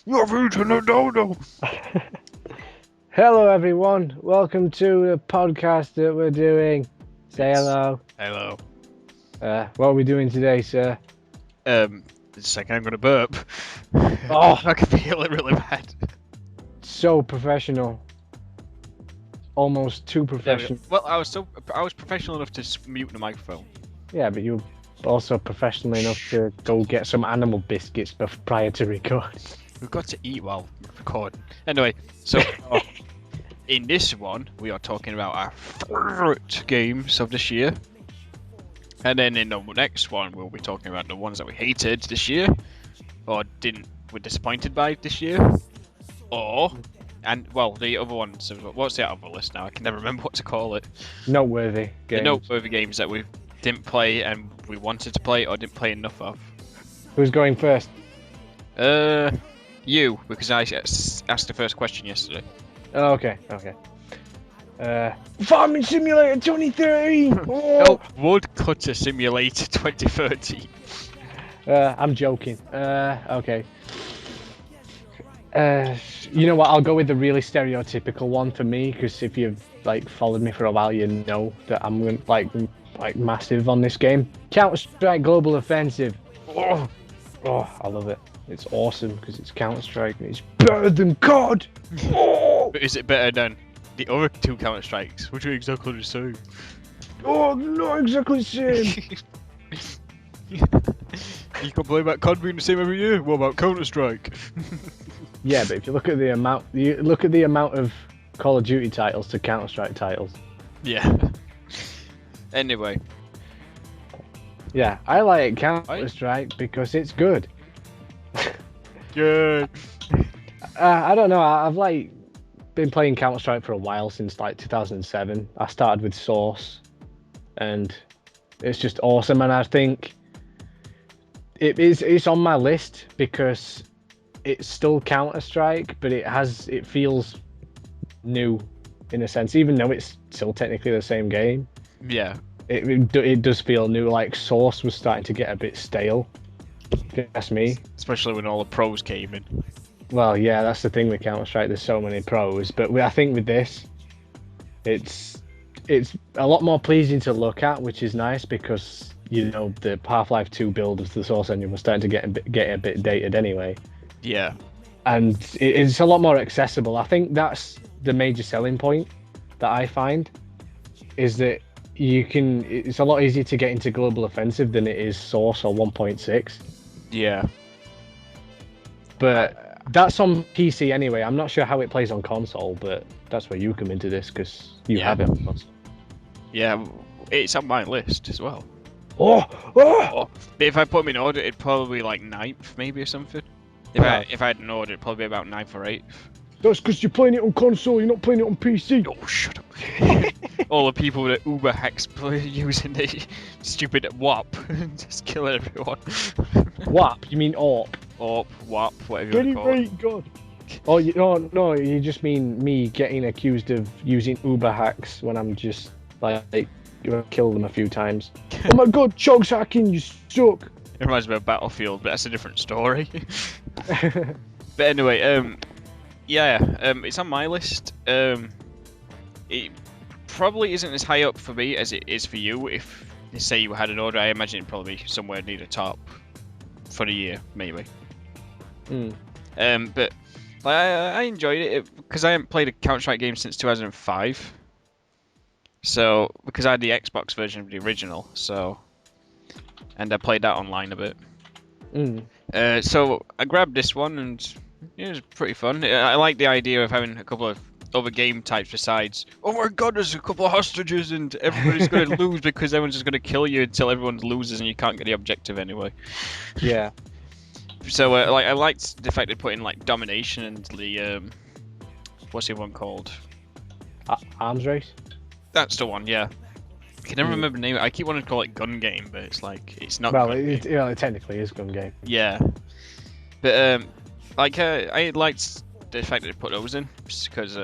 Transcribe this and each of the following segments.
You've eaten a dodo. Hello, everyone. Welcome to the podcast that we're doing. Say hello. Hello. What are we doing today, sir? The second I'm gonna burp. Oh, I can feel it really bad. so professional. Almost too There we go. professional. Well, I was professional enough to mute the microphone. Yeah, but you're also professional enough to go get some animal biscuits prior to recording. We've got to eat while recording. Anyway, so in this one we are talking about our favourite games of this year, and then in the next one we'll be talking about the ones that we hated this year, or were disappointed by this year, or the other ones. What's the other list now? I can never remember what to call it. Noteworthy The games. noteworthy games that we didn't play and we wanted to play or didn't play enough of. Who's going first? You, because I asked the first question yesterday. Oh, okay. Farming Simulator 2013. Oh. Oh, Woodcutter Simulator 2030. I'm joking. Okay. You know what? I'll go with the really stereotypical one for me, because if you've followed me for a while, you know that I'm like massive on this game. Counter-Strike Global Offensive. Oh, I love it. It's awesome because it's Counter-Strike and it's better than COD. Oh, But is it better than the other two Counter Strikes, which are exactly the same? oh, not exactly the same. You complain about COD being the same every year. What about Counter Strike? Yeah, but if you look at the amount of Call of Duty titles to Counter-Strike titles. Yeah. Anyway. Yeah, I like Counter-Strike because it's good. Good. I don't know. I've been playing Counter-Strike for a while, since 2007. I started with Source, and it's just awesome. And I think it's on my list because it's still Counter-Strike, but it feels new in a sense, even though it's still technically the same game. Yeah. It does feel new. Like Source was starting to get a bit stale. If you ask me. Especially when all the pros came in. Well, yeah, that's the thing with Counter-Strike. There's so many pros, but I think with this, it's a lot more pleasing to look at, which is nice because the Half-Life 2 build of the Source engine was starting to get a bit dated anyway. Yeah. And it's a lot more accessible. I think that's the major selling point that I find, is that it's a lot easier to get into Global Offensive than it is Source or 1.6. Yeah. But that's on PC anyway. I'm not sure how it plays on console, but that's where you come into this because you have it on console. Yeah, it's on my list as well. Oh! But if I put them in order, it'd probably be like 9th maybe or something. If I had an order, it'd probably be about 9th or 8th. That's because you're playing it on console, you're not playing it on PC. Oh, shut up. All the people with Uber hacks using the stupid WAP, just killing everyone. WAP? You mean AWP? Or WAP, whatever Get you it call it. right, God. Oh, no, you just mean me getting accused of using Uber hacks when I'm just kill them a few times. Oh my God, Chog's hacking, you suck. It reminds me of Battlefield, but that's a different story. But anyway, it's on my list. It probably isn't as high up for me as it is for you. If you say you had an order, I imagine it'd probably be somewhere near the top for the year, maybe. But I enjoyed it because I haven't played a Counter-Strike game since 2005. So because I had the Xbox version of the original, and I played that online a bit. So I grabbed this one and it was pretty fun. I like the idea of having a couple of other game types besides, oh my God, there's a couple of hostages and everybody's going to lose because everyone's just going to kill you until everyone loses and you can't get the objective anyway. Yeah. So I liked the fact they put in domination and the what's the one called? Arms race. That's the one, yeah. I can never remember the name. I keep wanting to call it gun game, but it's not. Well, it technically is gun game. Yeah, but I liked the fact that they put those in because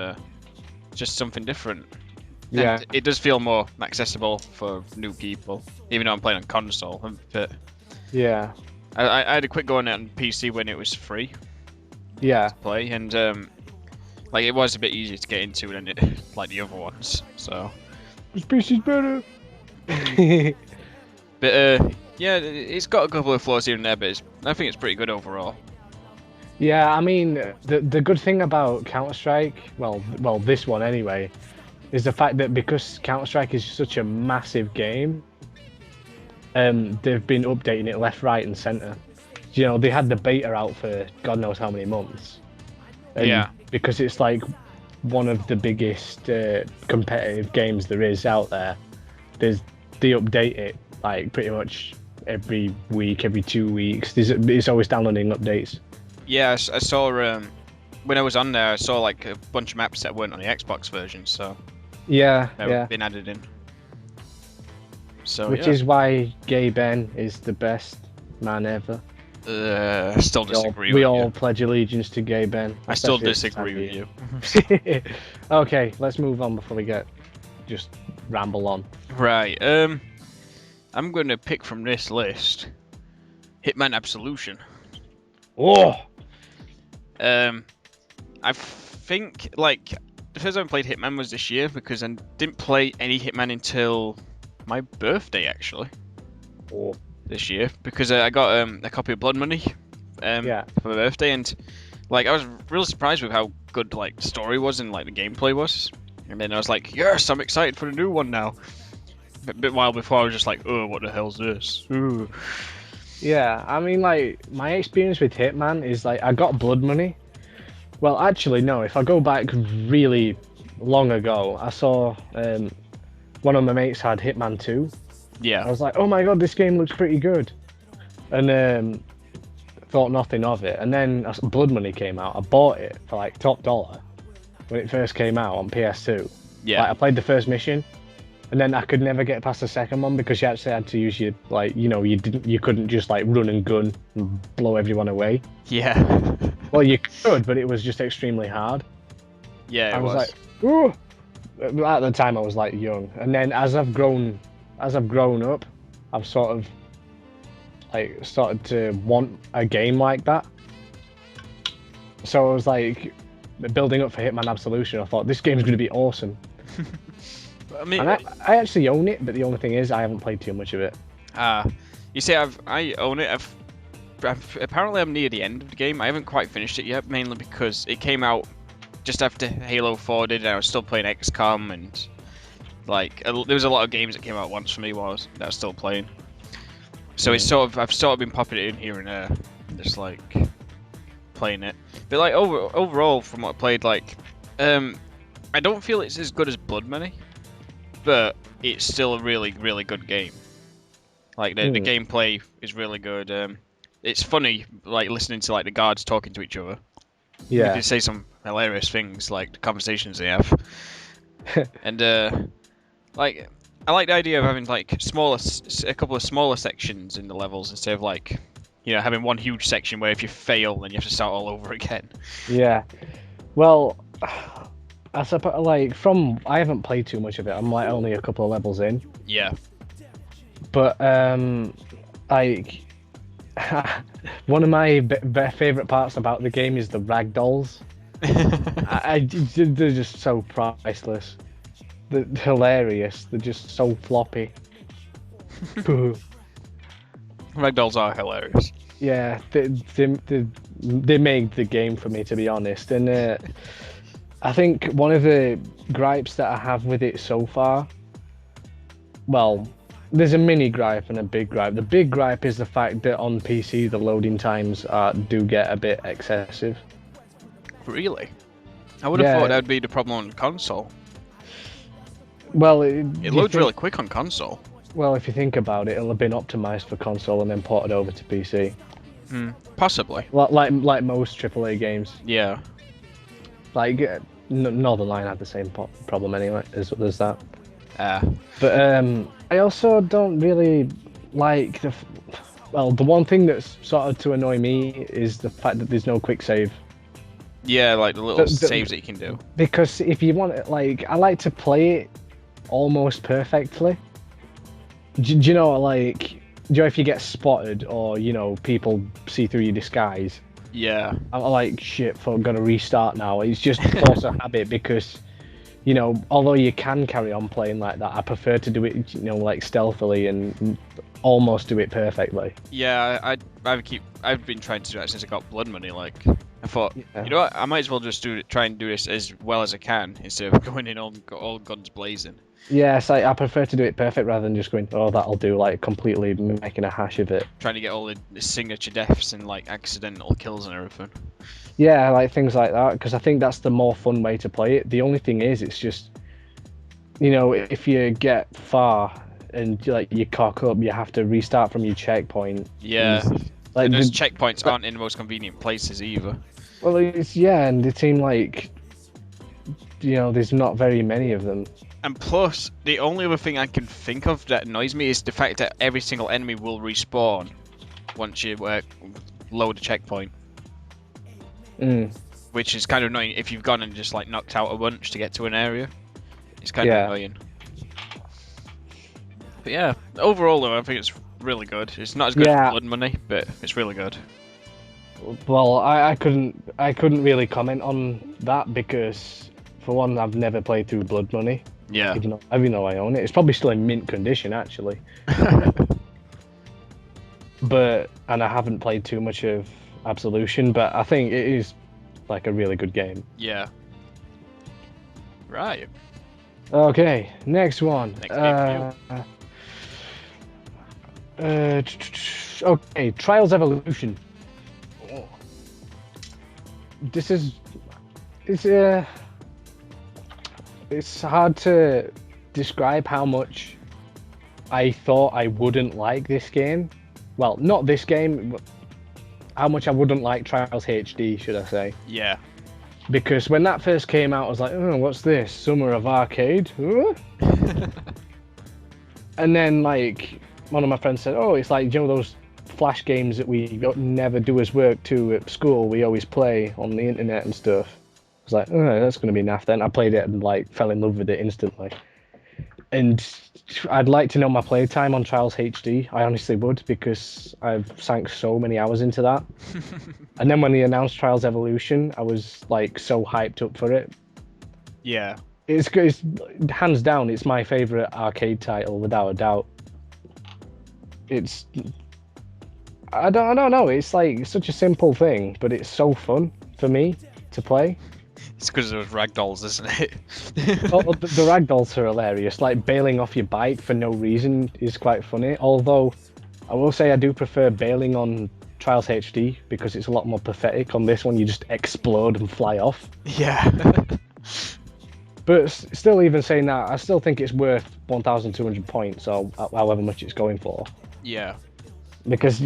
just something different. Yeah. And it does feel more accessible for new people, even though I'm playing on console. But yeah, I had a quick go on it on PC when it was free, Yeah. to play, and like it was a bit easier to get into than it like the other ones. So, This PC's better. but yeah, it's got a couple of flaws here and there, but I think it's pretty good overall. Yeah, I mean, the good thing about Counter-Strike, well, this one anyway, is the fact that because Counter-Strike is such a massive game, they've been updating it left, right, and center. You know, they had the beta out for God knows how many months. And Yeah. because it's like one of the biggest competitive games there is out there, they update it like pretty much every week, every 2 weeks. It's always downloading updates. Yeah, I saw when I was on there, I saw like a bunch of maps that weren't on the Xbox version, so Yeah, they've yeah. been added in. So Which yeah. is why Gay Ben is the best man ever. I still disagree We with all you. pledge allegiance to Gay Ben. I still especially disagree with you. you. Okay, let's move on before we get just ramble on. Right. I'm going to pick from this list Hitman Absolution. Oh, I think like the first time I played Hitman was this year because I didn't play any Hitman until my birthday actually. oh. This year because I got a copy of Blood Money Yeah. for my birthday, and like I was really surprised with how good like the story was and like the gameplay was, and then I was like, yes, I'm excited for the new one now. But while before I was just like, oh, what the hell's this? Ooh. Yeah, I mean, like, my experience with Hitman is, like, I got Blood Money. Well, actually, no, if I go back really long ago, I saw one of my mates had Hitman 2. I Yeah. was like, oh my god, this game looks pretty good. And thought nothing of it. And then Blood Money came out. I bought it for, like, top dollar when it first came out on PS2. Yeah. Like, I played the first mission. And then I could never get past the second one because you actually had to use your, like, you know, you couldn't just like run and gun and blow everyone away. Yeah. Well, you could, but it was just extremely hard. Yeah, I it was was. like, ooh. At the time I was like young, and then as I've grown up, I've sort of like started to want a game like that. So I was like building up for Hitman Absolution. I thought this game's going to be awesome. I mean, And I actually own it, but the only thing is I haven't played too much of it. you see, I own it. Apparently I'm near the end of the game. I haven't quite finished it yet, mainly because it came out just after Halo 4 did, and I was still playing XCOM, and like there was a lot of games that came out once for me while I was still playing. So it's I've sort of been popping it in here and there, just like playing it. But like overall, from what I played, like I don't feel it's as good as Blood Money, but it's still a really, really good game. Like the gameplay is really good. It's funny, like listening to like the guards talking to each other. Yeah. They say some hilarious things, like the conversations they have. And like I like the idea of having like a couple of smaller sections in the levels instead of like, you know, having one huge section where if you fail then you have to start all over again. Yeah. Well, I suppose like I haven't played too much of it. I'm like only a couple of levels in. Yeah. But like one of my favorite parts about the game is the ragdolls. They're just so priceless. They're hilarious. They're just so floppy. Ragdolls are hilarious. Yeah, they made the game for me, to be honest. And I think one of the gripes that I have with it so far, well, there's a mini gripe and a big gripe. The big gripe is the fact that on PC the loading times do get a bit excessive. Really? I would have thought that would be the problem on console. Well, It loads really quick on console. Well, if you think about it, it'll have been optimized for console and then ported over to PC. Possibly. Like most AAA games. Yeah. Like Northern Line had the same problem anyway. There's that. But I also don't really like the one thing that's sort of to annoy me is the fact that there's no quick save. Yeah, like the little saves that you can do. Because if you want it, like, I like to play it almost perfectly. Do you know, like, if you get spotted or, you know, people see through your disguise, Yeah. I'm like, shit, I'm gonna restart now. It's just force of habit because, you know, although you can carry on playing like that, I prefer to do it, you know, like stealthily and almost do it perfectly. Yeah, I've been trying to do that since I got blood money. Like, I thought, Yeah. you know what, I might as well just try and do this as well as I can instead of going in all guns blazing. Yes, I prefer to do it perfect rather than just going, oh, that'll do, like completely making a hash of it. Trying to get all the signature deaths and like accidental kills and everything. Yeah, like things like that, because I think that's the more fun way to play it. The only thing is, it's just, you know, if you get far and like you cock up, you have to restart from your checkpoint. Yeah, Like and those checkpoints aren't in the most convenient places either. well, it's yeah, and it seemed like, you know, there's not very many of them. And plus, the only other thing I can think of that annoys me is the fact that every single enemy will respawn once you load a checkpoint. Which is kind of annoying if you've gone and just like knocked out a bunch to get to an area. It's kind of annoying. But yeah, overall though, I think it's really good. It's not as good as Blood Money, but it's really good. Well, I couldn't really comment on that because, for one, I've never played through Blood Money. Yeah. Even though I own it, it's probably still in mint condition actually. And I haven't played too much of Absolution, but I think it is like a really good game. Yeah. Right. Okay, next one. Next game for Okay, Trials Evolution. This is it's hard to describe how much I thought I wouldn't like this game. Well, not this game, but how much I wouldn't like Trials HD, should I say. Yeah. Because when that first came out, I was like, oh, what's this? Summer of Arcade? Huh? And then, like, one of my friends said, oh, it's like, you know, those Flash games that we never do as work to at school, we always play on the internet and stuff. I was like, oh, that's going to be naff then. I played it and, like, fell in love with it instantly. And I'd like to know my playtime on Trials HD. I honestly would, because I've sank so many hours into that. And then when they announced Trials Evolution, I was, like, so hyped up for it. Yeah. It's hands down, it's my favourite arcade title, without a doubt. It's... I don't know, it's like such a simple thing, but it's so fun for me to play. It's because of those ragdolls, isn't it? The ragdolls are hilarious. Like, bailing off your bike for no reason is quite funny. Although, I will say I do prefer bailing on Trials HD because it's a lot more pathetic. On this one, you just explode and fly off. Yeah. But still, even saying that, I still think it's worth 1,200 points, or however much it's going for. Yeah. Because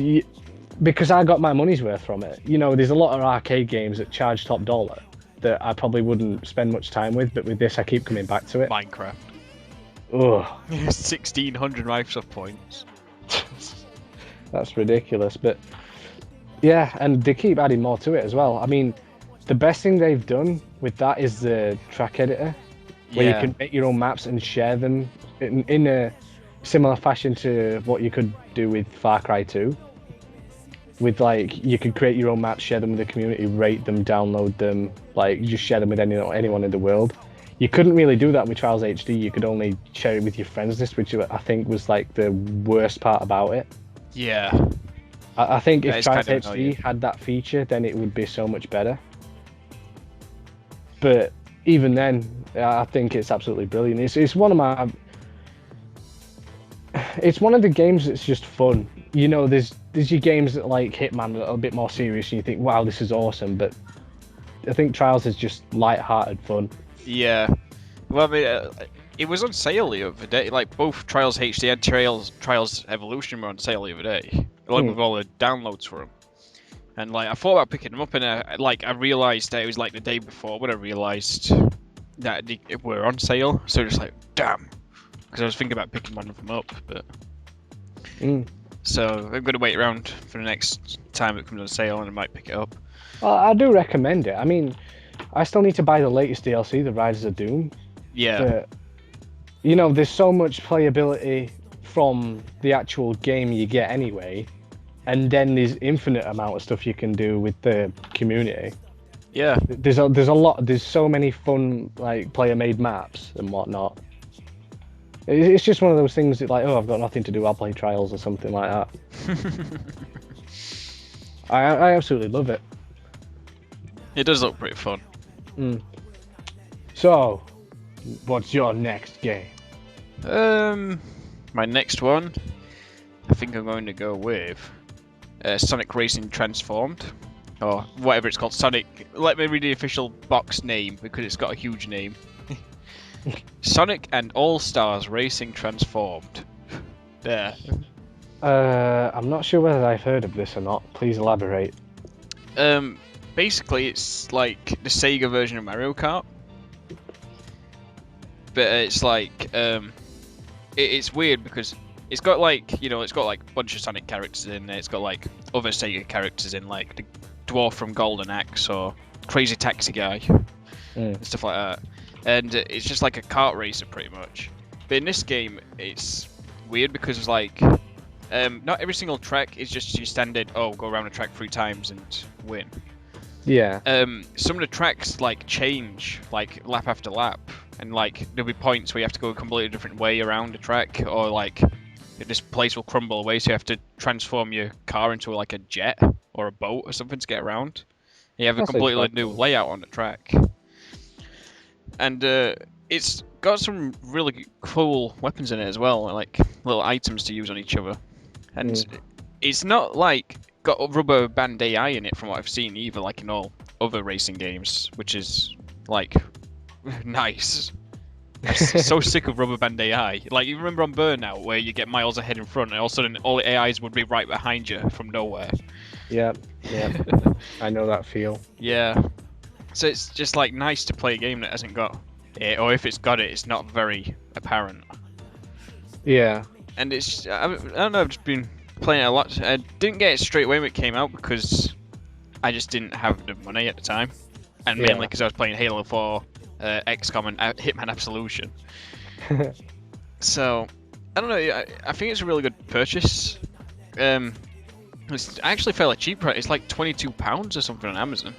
I got my money's worth from it. You know, there's a lot of arcade games that charge top dollar that I probably wouldn't spend much time with, but with this I keep coming back to it. Minecraft. Ugh. 1,600 Microsoft points. That's ridiculous, but yeah, and they keep adding more to it as well. I mean, the best thing they've done with that is the track editor, where you can make your own maps and share them in a similar fashion to what you could do with Far Cry 2. With, like, you could create your own maps, share them with the community, rate them, download them, like, just share them with anyone in the world. You couldn't really do that with Trials HD. You could only share it with your friends list, which I think was, like, the worst part about it. Yeah. I think if Trials kind of HD had that feature, then it would be so much better. But even then, I think it's absolutely brilliant. It's one of my... It's one of the games that's just fun. You know, there's your games that, like Hitman, that are a bit more serious, and you think, wow, this is awesome. But I think Trials is just light-hearted fun. Yeah. Well, I mean, it was on sale the other day. Like, both Trials HD and Trials Evolution were on sale the other day. Along with all the downloads for them. And, like, I thought about picking them up, and I realised that it was, like, the day before when I realised that they were on sale. So just like, damn. Because I was thinking about picking one of them up, but... So I'm going to wait around for the next time it comes on sale, and I might pick it up. Well, I do recommend it. I mean, I still need to buy the latest DLC, The Riders of Doom. Yeah. But, you know, there's so much playability from the actual game you get anyway, and then there's infinite amount of stuff you can do with the community. Yeah. There's a lot. There's so many fun like player-made maps and whatnot. It's just one of those things that like, oh, I've got nothing to do. I'll play Trials or something like that. I absolutely love it. It does look pretty fun. So, what's your next game? My next one, I think I'm going to go with Sonic Racing Transformed, or whatever it's called. Sonic. Let me read the official box name because it's got a huge name. Sonic and All Stars Racing Transformed. There. I'm not sure whether I've heard of this or not. Please elaborate. Basically, it's like the Sega version of Mario Kart, but it's like it's weird because it's got like it's got like a bunch of Sonic characters in there. It's got like other Sega characters in, like the dwarf from Golden Axe or Crazy Taxi Guy and stuff like that. And it's just like a kart racer pretty much. But in this game, it's weird because it's like not every single track is just your standard. Oh, go around a track 3 times and win. Yeah. Some of the tracks like change like lap after lap, and like there'll be points where you have to go a completely different way around the track, or like this place will crumble away, so you have to transform your car into like a jet or a boat or something to get around. You have a completely new layout on the track, and it's got some really cool weapons in it as well, like little items to use on each other, and it's not like got rubber band AI in it from what I've seen either, like in all other racing games, which is like nice. I'm so sick of rubber band AI. Like, you remember on Burnout where you get miles ahead in front and all of a sudden all the AIs would be right behind you from nowhere. Yeah. I know that feel. Yeah. So it's just like nice to play a game that hasn't got it, or if it's got it, it's not very apparent. Yeah. And it's I don't know, I've just been playing it a lot. I didn't get it straight away when it came out because I just didn't have the money at the time, and mainly because I was playing Halo 4, XCOM, and Hitman Absolution. So I don't know. I think it's a really good purchase. It's actually fairly cheap. It's like £22 or something on Amazon.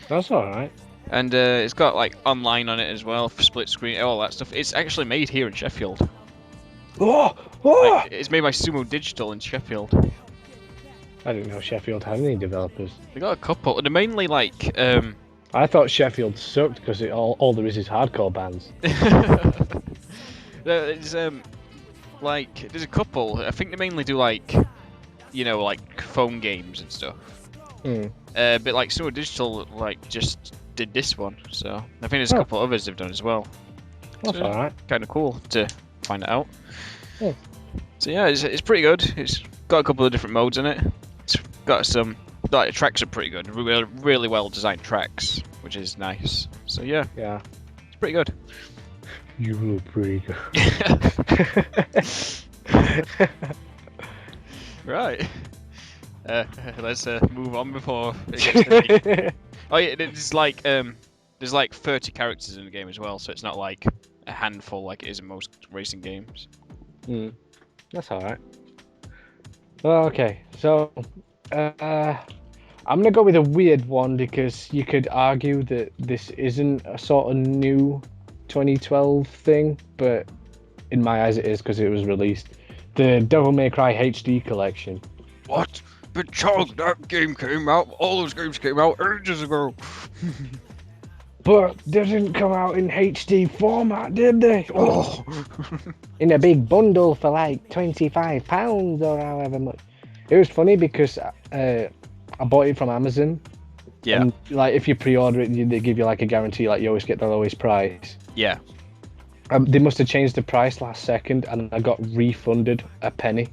That's all right. And it's got like online on it as well, for split screen, all that stuff. It's actually made here in Sheffield. Like, it's made by Sumo Digital in Sheffield. I didn't know Sheffield had any developers. They got a couple. They're mainly like. I thought Sheffield sucked because all there is hardcore bands. There's like there's a couple. I think they mainly do like, like phone games and stuff. But like Sumo Digital like just did this one, so I think there's a couple others they've done as well. That's all right. Kind of cool to find it out. Yeah. So yeah, it's pretty good. It's got a couple of different modes in it. It's got some. Like, the tracks are pretty good. Really well designed tracks, which is nice. So yeah, it's pretty good. You look pretty good. Right. Let's move on before it gets heavy. Oh yeah, there's like 30 characters in the game as well, so it's not like a handful like it is in most racing games. That's all right. Well, okay, so I'm gonna go with a weird one because you could argue that this isn't a sort of new 2012 thing, but in my eyes it is because it was released. The Devil May Cry HD collection. What? But Chog, that game came out. All those games came out ages ago. But they didn't come out in HD format, did they? Oh. In a big bundle for like £25 or however much. It was funny because I bought it from Amazon. Yeah. And like if you pre-order it, they give you like a guarantee, like you always get the lowest price. Yeah. They must have changed the price last second, and I got refunded a penny.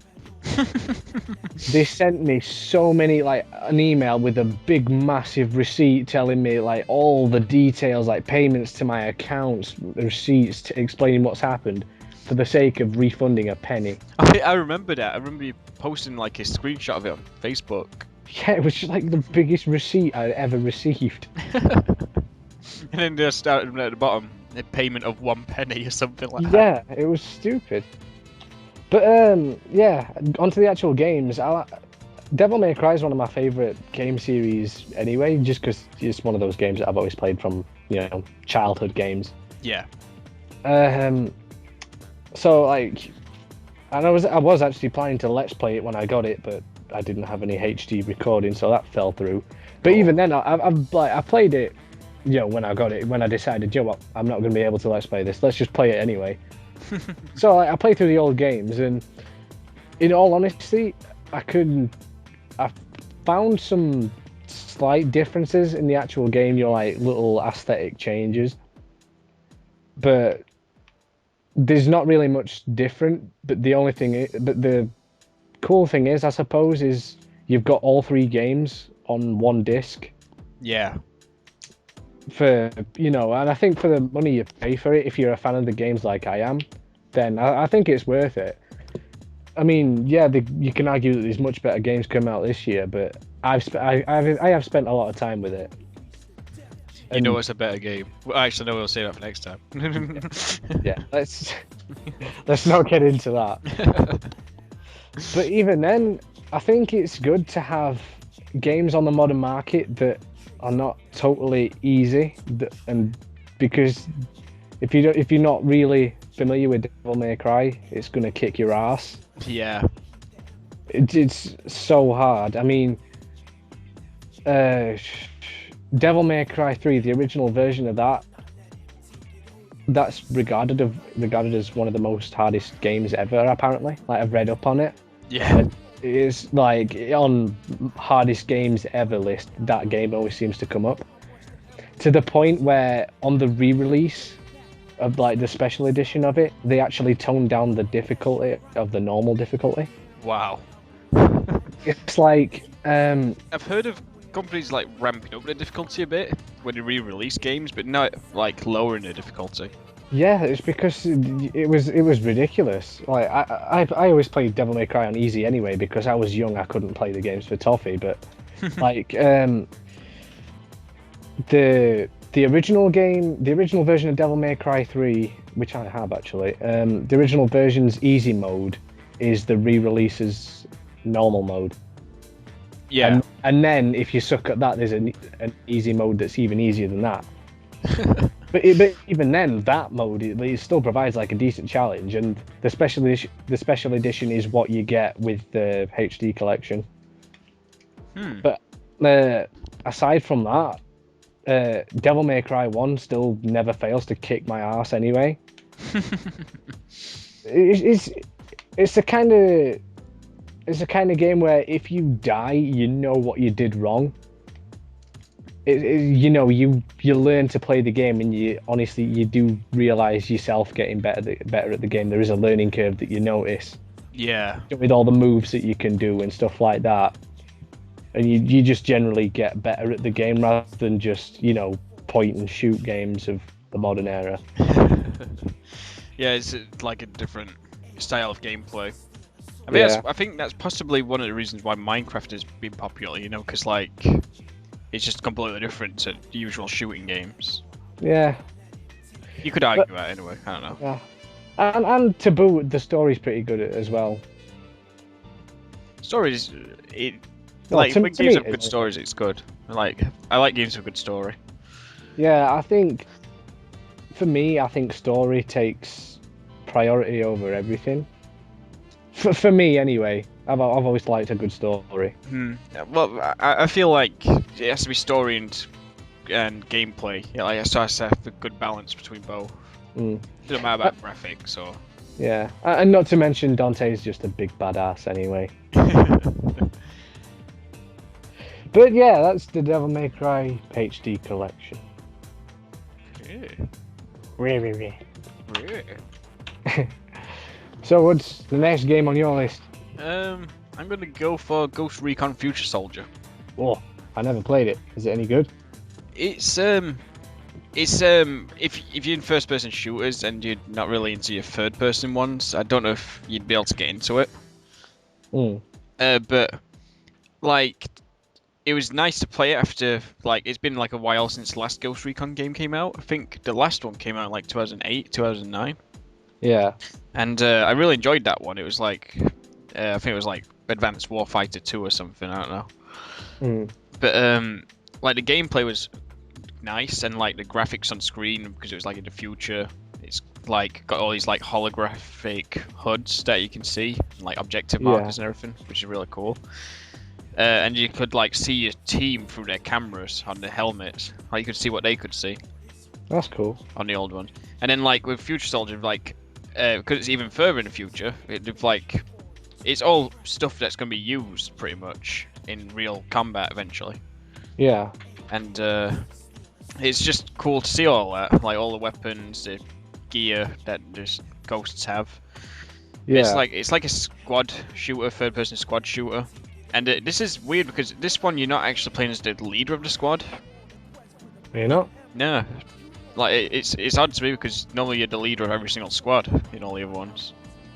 They sent me so many, like an email with a big massive receipt telling me like all the details, like payments to my accounts, receipts explaining what's happened, for the sake of refunding a penny. I remember that. I remember you posting like a screenshot of it on Facebook. Yeah, it was just like the biggest receipt I'd ever received. And then they started at the bottom, a payment of 1 penny or something like that. Yeah, it was stupid. But yeah, onto the actual games. Devil May Cry is one of my favorite game series anyway, just because it's one of those games that I've always played from, childhood games. Yeah. So like, and I was actually planning to let's play it when I got it, but I didn't have any HD recording, so that fell through. But even then, I played it, when I got it, when I decided, what, I'm not going to be able to let's play this. Let's just play it anyway. So I played through the old games, and in all honesty, I found some slight differences in the actual game. Like little aesthetic changes, but there's not really much different. But the cool thing is, I suppose, is you've got all 3 games on one disc. Yeah. And I think for the money you pay for it, if you're a fan of the games like I am, then I think it's worth it. I mean, yeah, you can argue that there's much better games coming out this year, but I have spent a lot of time with it. You know it's a better game. Well, actually, no, we'll say that for next time. Yeah, let's not get into that. But even then, I think it's good to have games on the modern market that are not totally easy, and because if you're not really familiar with Devil May Cry, it's gonna kick your ass. Yeah. It's so hard. I mean, Devil May Cry 3, the original version of that's regarded as one of the most hardest games ever. Apparently, like I've read up on it. Yeah. It's like on hardest games ever list. That game always seems to come up, to the point where on the re-release of like the special edition of it, they actually toned down the difficulty of the normal difficulty. Wow. It's like I've heard of companies like ramping up the difficulty a bit when they re-release games, but not like lowering the difficulty. yeah, it's because it was ridiculous. Like I always played Devil May Cry on easy anyway because I was young. I couldn't play the games for toffee, but like the original game, the original version of Devil May Cry 3, which I have actually, the original version's easy mode is the re-release's normal mode. Yeah. And then if you suck at that, there's an easy mode that's even easier than that. But even then, that mode it still provides like a decent challenge, and the special edition is what you get with the HD collection. But aside from that, Devil May Cry 1 still never fails to kick my ass anyway. It's the kind of game where if you die, you know what you did wrong. You learn to play the game, and you do realize yourself getting better at the game. There is a learning curve that you notice. Yeah. With all the moves that you can do and stuff like that, and you just generally get better at the game rather than just point and shoot games of the modern era. Yeah, it's like a different style of gameplay. I mean, I think that's possibly one of the reasons why Minecraft has been popular. Because like it's just completely different to usual shooting games. Yeah. You could argue that anyway. I don't know. Yeah. And to boot, the story's pretty good as well. Stories, Well, when games have me, good stories, it's good. I like games with good story. Yeah, I think for me, story takes priority over everything. For me, anyway. I've always liked a good story. Well, I feel like it has to be story and gameplay. Yeah, like it has to have a good balance between both. It doesn't matter about graphics or. Yeah, and not to mention Dante's just a big badass anyway. But yeah, that's the Devil May Cry HD collection. Yeah. So what's the next game on your list? I'm gonna go for Ghost Recon Future Soldier. Oh, I never played it. Is it any good? It's if you're in first-person shooters and you're not really into your third-person ones, I don't know if you'd be able to get into it. But like, it was nice to play it after it's been like a while since the last Ghost Recon game came out. I think the last one came out in like 2008, 2009. Yeah. And I really enjoyed that one. It was like, I think it was like Advanced Warfighter 2 or something. I don't know. Mm. But like the gameplay was nice, and like the graphics on screen, because it was like in the future, it's like got all these like holographic HUDs that you can see, like objective markers and everything, which is really cool. And you could like see your team through their cameras on the helmets. Like you could see what they could see. That's cool. On the old one. And then like with Future Soldier, like because it's even further in the future, it's all stuff that's going to be used pretty much in real combat eventually. Yeah. And it's just cool to see all that, like all the weapons, the gear that just ghosts have. Yeah. It's like a squad shooter, third-person squad shooter. And this is weird because this one you're not actually playing as the leader of the squad. You're not? No. Like it's odd to me because normally you're the leader of every single squad in all the other ones.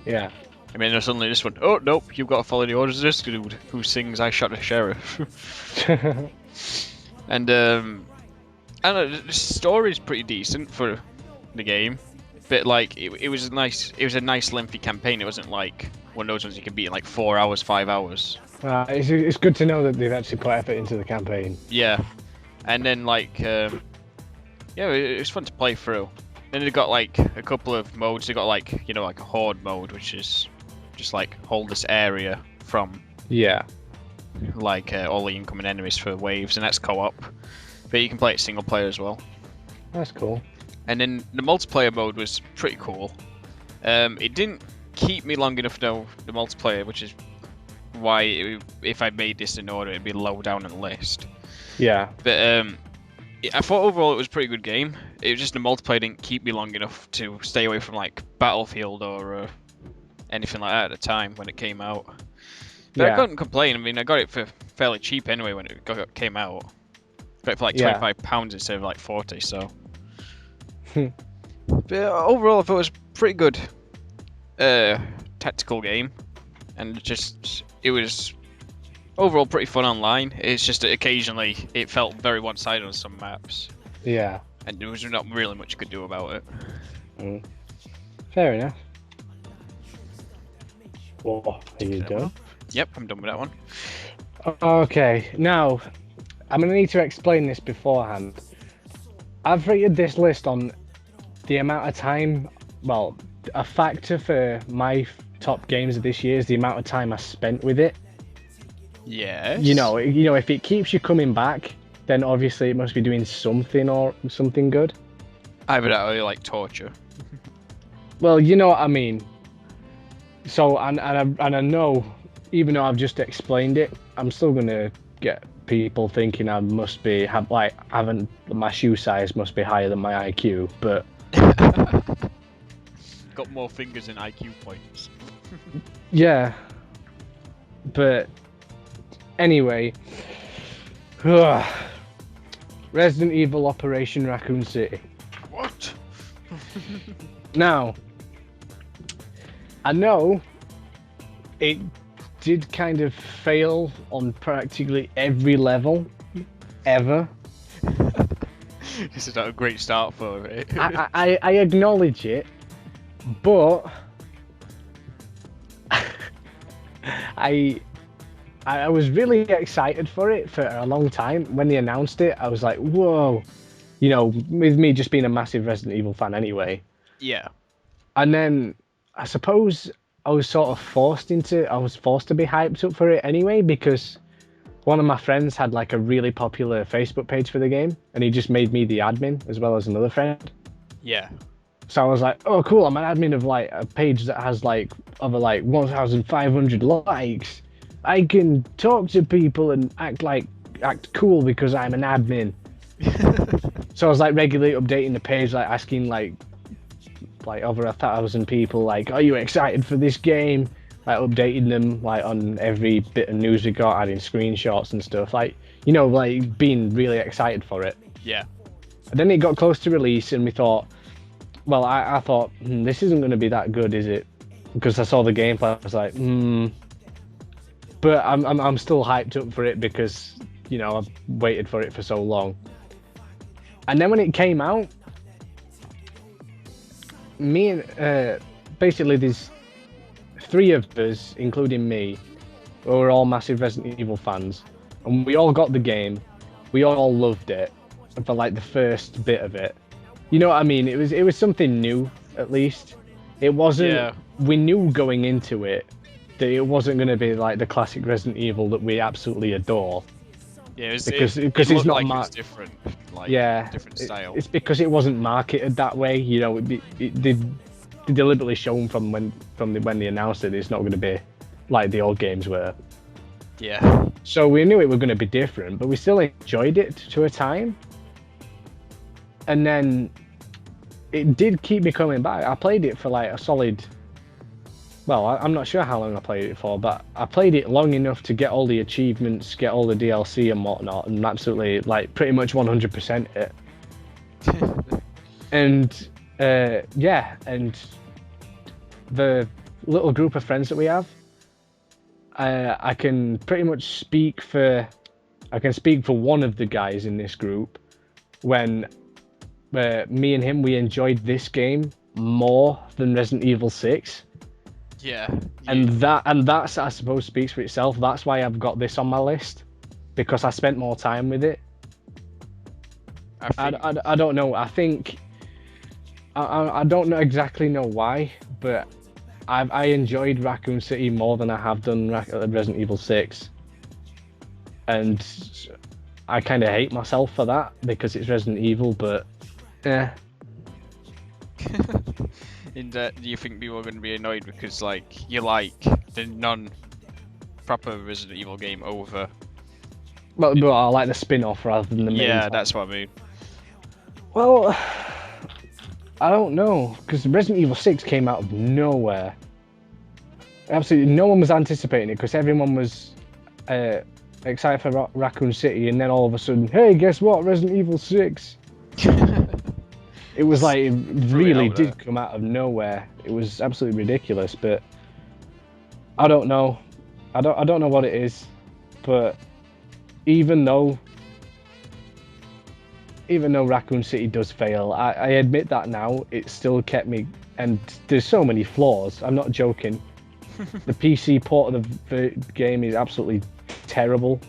Yeah. I mean, there's suddenly this one. Oh nope, you've got to follow the orders of this dude who sings "I Shot the Sheriff." And I don't know, the story's pretty decent for the game, but like it was a nice lengthy campaign. It wasn't like one of those ones you can beat in like 4 hours, 5 hours. It's good to know that they've actually put effort into the campaign. Yeah, and then like yeah, it was fun to play through. Then they got like a couple of modes. They got like like a horde mode, which is just like hold this area from like all the incoming enemies for waves, and that's co-op. But you can play it single player as well. That's cool. And then the multiplayer mode was pretty cool. It didn't keep me long enough though, the multiplayer, which is why if I made this in order, it'd be low down on the list. Yeah. But I thought overall it was a pretty good game. It was just the multiplayer didn't keep me long enough to stay away from like Battlefield or anything like that at the time when it came out. But I couldn't complain. I mean, I got it for fairly cheap anyway when it came out. Got it for like £25 instead of like 40. So. But overall, I thought it was a pretty good tactical game, and it was overall pretty fun online. It's just that occasionally it felt very one-sided on some maps. Yeah. And there was not really much you could do about it. Mm. Fair enough. What are you done? Yep, I'm done with that one. Okay, now I'm going to need to explain this beforehand. I've rated this list on the amount of time, well, a factor for my top games of this year is the amount of time I spent with it. Yes. You know, if it keeps you coming back, then obviously it must be doing something or something good. Either that or you like torture. Well, you know what I mean. So, and I know, even though I've just explained it, I'm still gonna get people thinking I must be my shoe size must be higher than my IQ, but got more fingers than IQ points. Yeah, but anyway, Resident Evil Operation Raccoon City. What? Now, I know it did kind of fail on practically every level ever. This is not a great start for it. I acknowledge it, but I was really excited for it for a long time. When they announced it, I was like, whoa. You know, with me just being a massive Resident Evil fan anyway. Yeah. And then I suppose I was forced to be hyped up for it anyway, because one of my friends had like a really popular Facebook page for the game, and he just made me the admin as well as another friend. Yeah. So I was like, oh cool, I'm an admin of like a page that has like over like 1,500 likes. I can talk to people and act cool because I'm an admin. So I was like regularly updating the page, like asking like over 1,000 people, like, are you excited for this game? Like updating them like on every bit of news we got, adding screenshots and stuff, like, you know, like being really excited for it. Yeah. And then it got close to release, and we thought, well, I thought, this isn't going to be that good, is it? Because I saw the gameplay, I was like, But I'm still hyped up for it because, you know, I've waited for it for so long. And then when it came out, me and basically there's 3 of us, including me, we were all massive Resident Evil fans, and we all got the game. We all loved it for like the first bit of it. You know what I mean? It was something new, at least. It wasn't. Yeah. We knew going into it that it wasn't going to be like the classic Resident Evil that we absolutely adore. Yeah, because it it's looked not like it was different, like different style. It's because it wasn't marketed that way. You know, they deliberately shown from when they announced it, it's not going to be like the old games were. Yeah. So we knew it was going to be different, but we still enjoyed it to a time. And then it did keep me coming back. I played it for like a solid. Well, I'm not sure how long I played it for, but I played it long enough to get all the achievements, get all the DLC and whatnot, and absolutely, like, pretty much 100% it. And, yeah, and the little group of friends that we have, I can pretty much speak for one of the guys in this group when me and him, we enjoyed this game more than Resident Evil 6. Yeah. And that's, I suppose, speaks for itself. That's why I've got this on my list, because I spent more time with it. I don't know. I think I don't know exactly know why, but I enjoyed Raccoon City more than I have done Resident Evil 6, and I kind of hate myself for that because it's Resident Evil. But yeah. And do you think people are going to be annoyed because, like, you like the non-proper Resident Evil game over? But I like the spin-off rather than the main. Yeah, type. that's what I mean. Well, I don't know, because Resident Evil 6 came out of nowhere. Absolutely, no one was anticipating it because everyone was excited for Raccoon City, and then all of a sudden, hey, guess what? Resident Evil 6. It was like, it really did come out of nowhere. It was absolutely ridiculous, but I don't know. I don't know what it is, but even though Raccoon City does fail, I admit that now, it still kept me, and there's so many flaws, I'm not joking. The PC port of the game is absolutely terrible.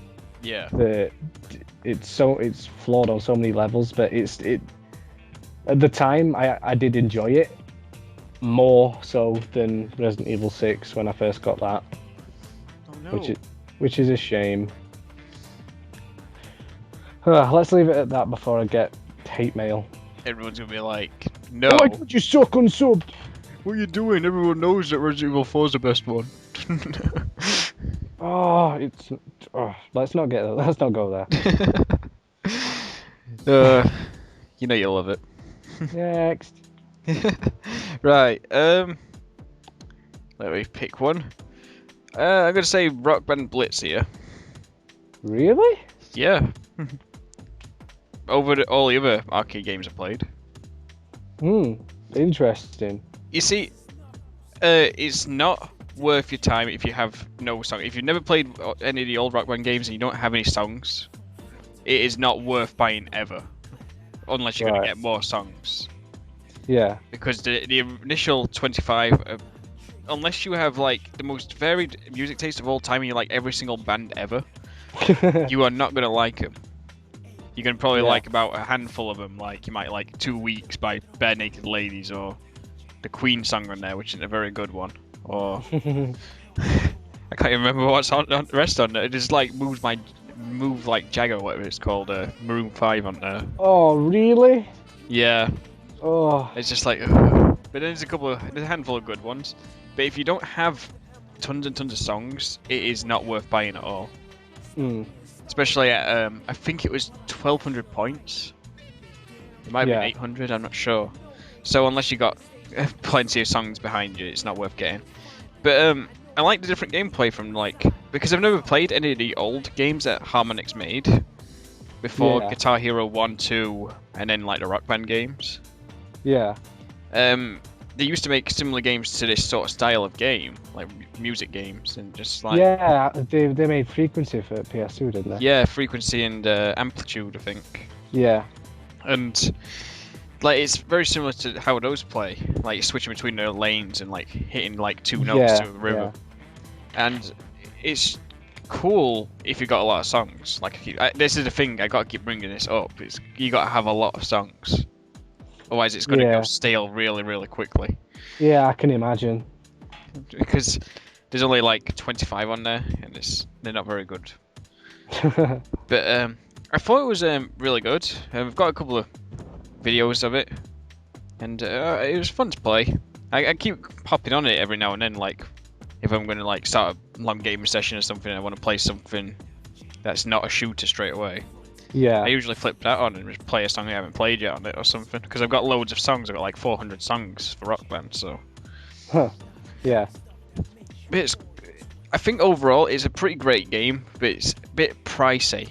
Yeah. It's flawed on so many levels, but at the time, I did enjoy it more so than Resident Evil 6 when I first got that. Oh no. Which is a shame. Let's leave it at that before I get hate mail. Everyone's going to be like, no. Oh my god, you suck unsubbed! What are you doing? Everyone knows that Resident Evil 4 is the best one. Let's not go there. You know you'll love it. Next. Right, let me pick one. I'm gonna say Rock Band Blitz here. Really? Yeah. Over all the other arcade games I played. Interesting. You see, it's not worth your time if you have no song. If you've never played any of the old Rock Band games and you don't have any songs, it is not worth buying ever. Unless you're going to get more songs. Yeah. Because the initial 25, unless you have like the most varied music taste of all time and you like every single band ever, you are not going to like them. You're going to probably like about a handful of them. Like you might like 2 Weeks by Bare Naked Ladies, or the Queen song on there, which is a very good one. Or I can't even remember what's on the rest on it. It just like Move Like Jagger, whatever it's called, Maroon 5 on there. Oh, really? Yeah. Oh. It's just like, ugh. But there's a handful of good ones. But if you don't have tons and tons of songs, it is not worth buying at all. Especially at, I think it was 1,200 points. It might have been 800, I'm not sure. So unless you got plenty of songs behind you, it's not worth getting. But I like the different gameplay from because I've never played any of the old games that Harmonix made before Guitar Hero 1, 2, and then like the Rock Band games. Yeah. They used to make similar games to this sort of style of game, like music games, and just like they made Frequency for PS2, didn't they? Yeah, Frequency and Amplitude, I think. Yeah. And like it's very similar to how those play, like switching between the lanes and like hitting like 2 notes to a rhythm. And it's cool if you got a lot of songs. Like this is the thing, I gotta keep bringing this up. It's you gotta have a lot of songs, otherwise it's gonna go stale really, really quickly. Yeah, I can imagine. Because there's only like 25 on there, and they're not very good. But I thought it was really good. We've got a couple of videos of it, and it was fun to play. I keep hopping on it every now and then, like if I'm gonna like start a long gaming session or something, and I want to play something that's not a shooter straight away. Yeah. I usually flip that on and just play a song I haven't played yet on it or something, because I've got loads of songs. I've got like 400 songs for Rock Band, so. Huh. Yeah. But I think overall it's a pretty great game, but it's a bit pricey.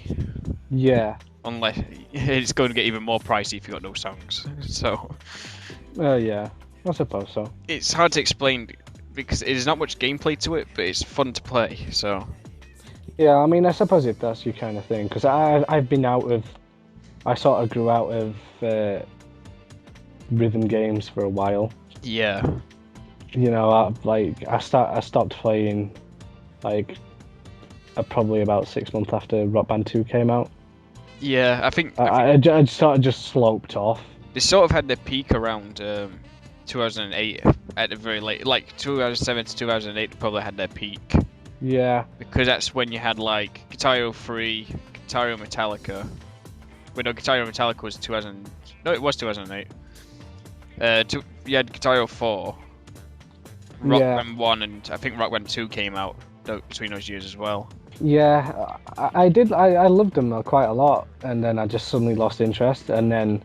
Yeah. Unless it's going to get even more pricey if you got no songs. So. Yeah. I suppose so. It's hard to explain because there's not much gameplay to it, but it's fun to play. So. Yeah, I mean, I suppose if that's your kind of thing, because I've been I sort of grew out of rhythm games for a while. Yeah. You know, I stopped playing, like, probably about 6 months after Rock Band 2 came out. Yeah, I think I sort of just sloped off. They sort of had their peak around 2008 at the very late, like 2007 to 2008. They probably had their peak. Yeah. Because that's when you had like Guitar Hero 3, Guitar Hero Metallica. Wait, no, Guitar Hero Metallica was 2000. No, it was 2008. You had Guitar Hero 4. Rock Band 1 and I think Rock Band 2 came out between those years as well. Yeah, I did. I loved them quite a lot, and then I just suddenly lost interest, and then,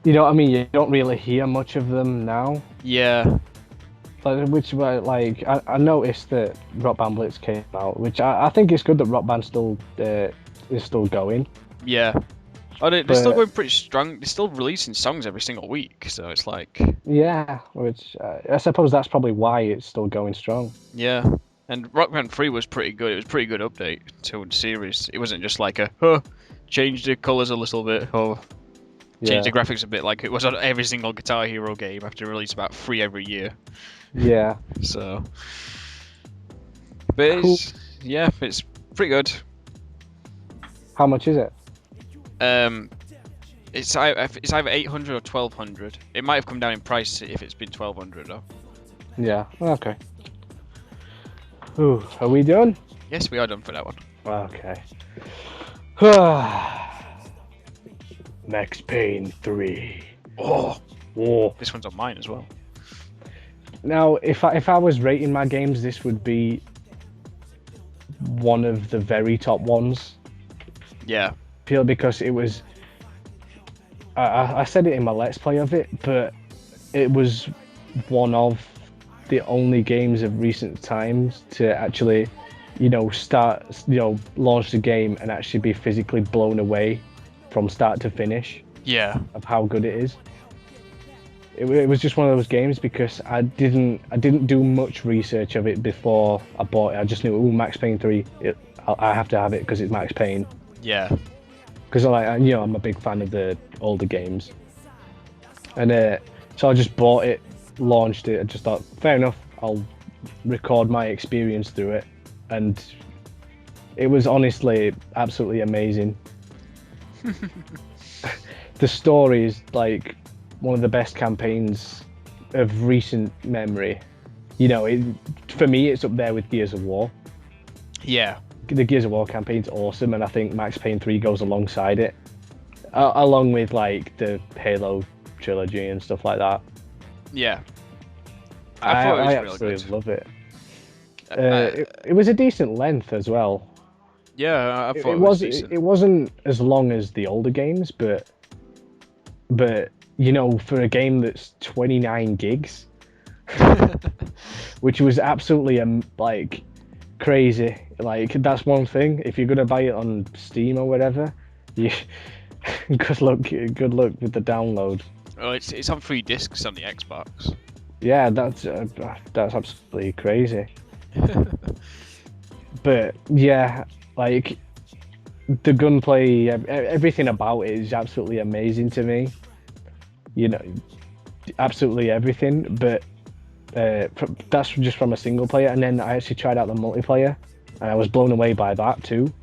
you know what I mean? You don't really hear much of them now. Yeah. Like, I noticed that Rock Band Blitz came out, which I think it's good that Rock Band is still going. Yeah. Oh, they're still going pretty strong. They're still releasing songs every single week, so it's like. Yeah, which I suppose that's probably why it's still going strong. Yeah, and Rock Band 3 was pretty good. It was a pretty good update to the series. It wasn't just like change the colours a little bit or change the graphics a bit, like it was on every single Guitar Hero game after release about 3 every year. Yeah. So. But cool. It's pretty good. How much is it? It's either 800 or 1200. It might have come down in price if it's been 1200 though. Yeah. Okay. Ooh, are we done? Yes, we are done for that one. Okay. Max Payne 3. Oh, this one's on mine as well. Now, if I was rating my games, this would be one of the very top ones. Yeah. Purely because it was. I said it in my Let's Play of it, but it was one of the only games of recent times to actually, launch the game and actually be physically blown away from start to finish. Yeah. Of how good it is. It was just one of those games because I didn't do much research of it before I bought it. I just knew, Max Payne 3, I have to have it because it's Max Payne. Yeah. Because I'm a big fan of the older games, and so I just bought it, launched it, and just thought, fair enough, I'll record my experience through it, and it was honestly absolutely amazing. The story is like one of the best campaigns of recent memory. For me, it's up there with Gears of War. Yeah. The Gears of War campaign's awesome, and I think Max Payne 3 goes alongside it, along with like the Halo trilogy and stuff like that. Yeah, I thought it was really absolutely good. Love it. It was a decent length as well. Yeah, I thought it was decent. It wasn't as long as the older games, but for a game that's 29 gigs, which was absolutely crazy. Like, that's one thing. If you're gonna buy it on Steam or whatever, good luck with the download. Oh, it's on 3 discs on the Xbox. Yeah, that's absolutely crazy. But yeah, like the gunplay, everything about it is absolutely amazing to me. Absolutely everything. But that's just from a single player, and then I actually tried out the multiplayer. and I was blown away by that too.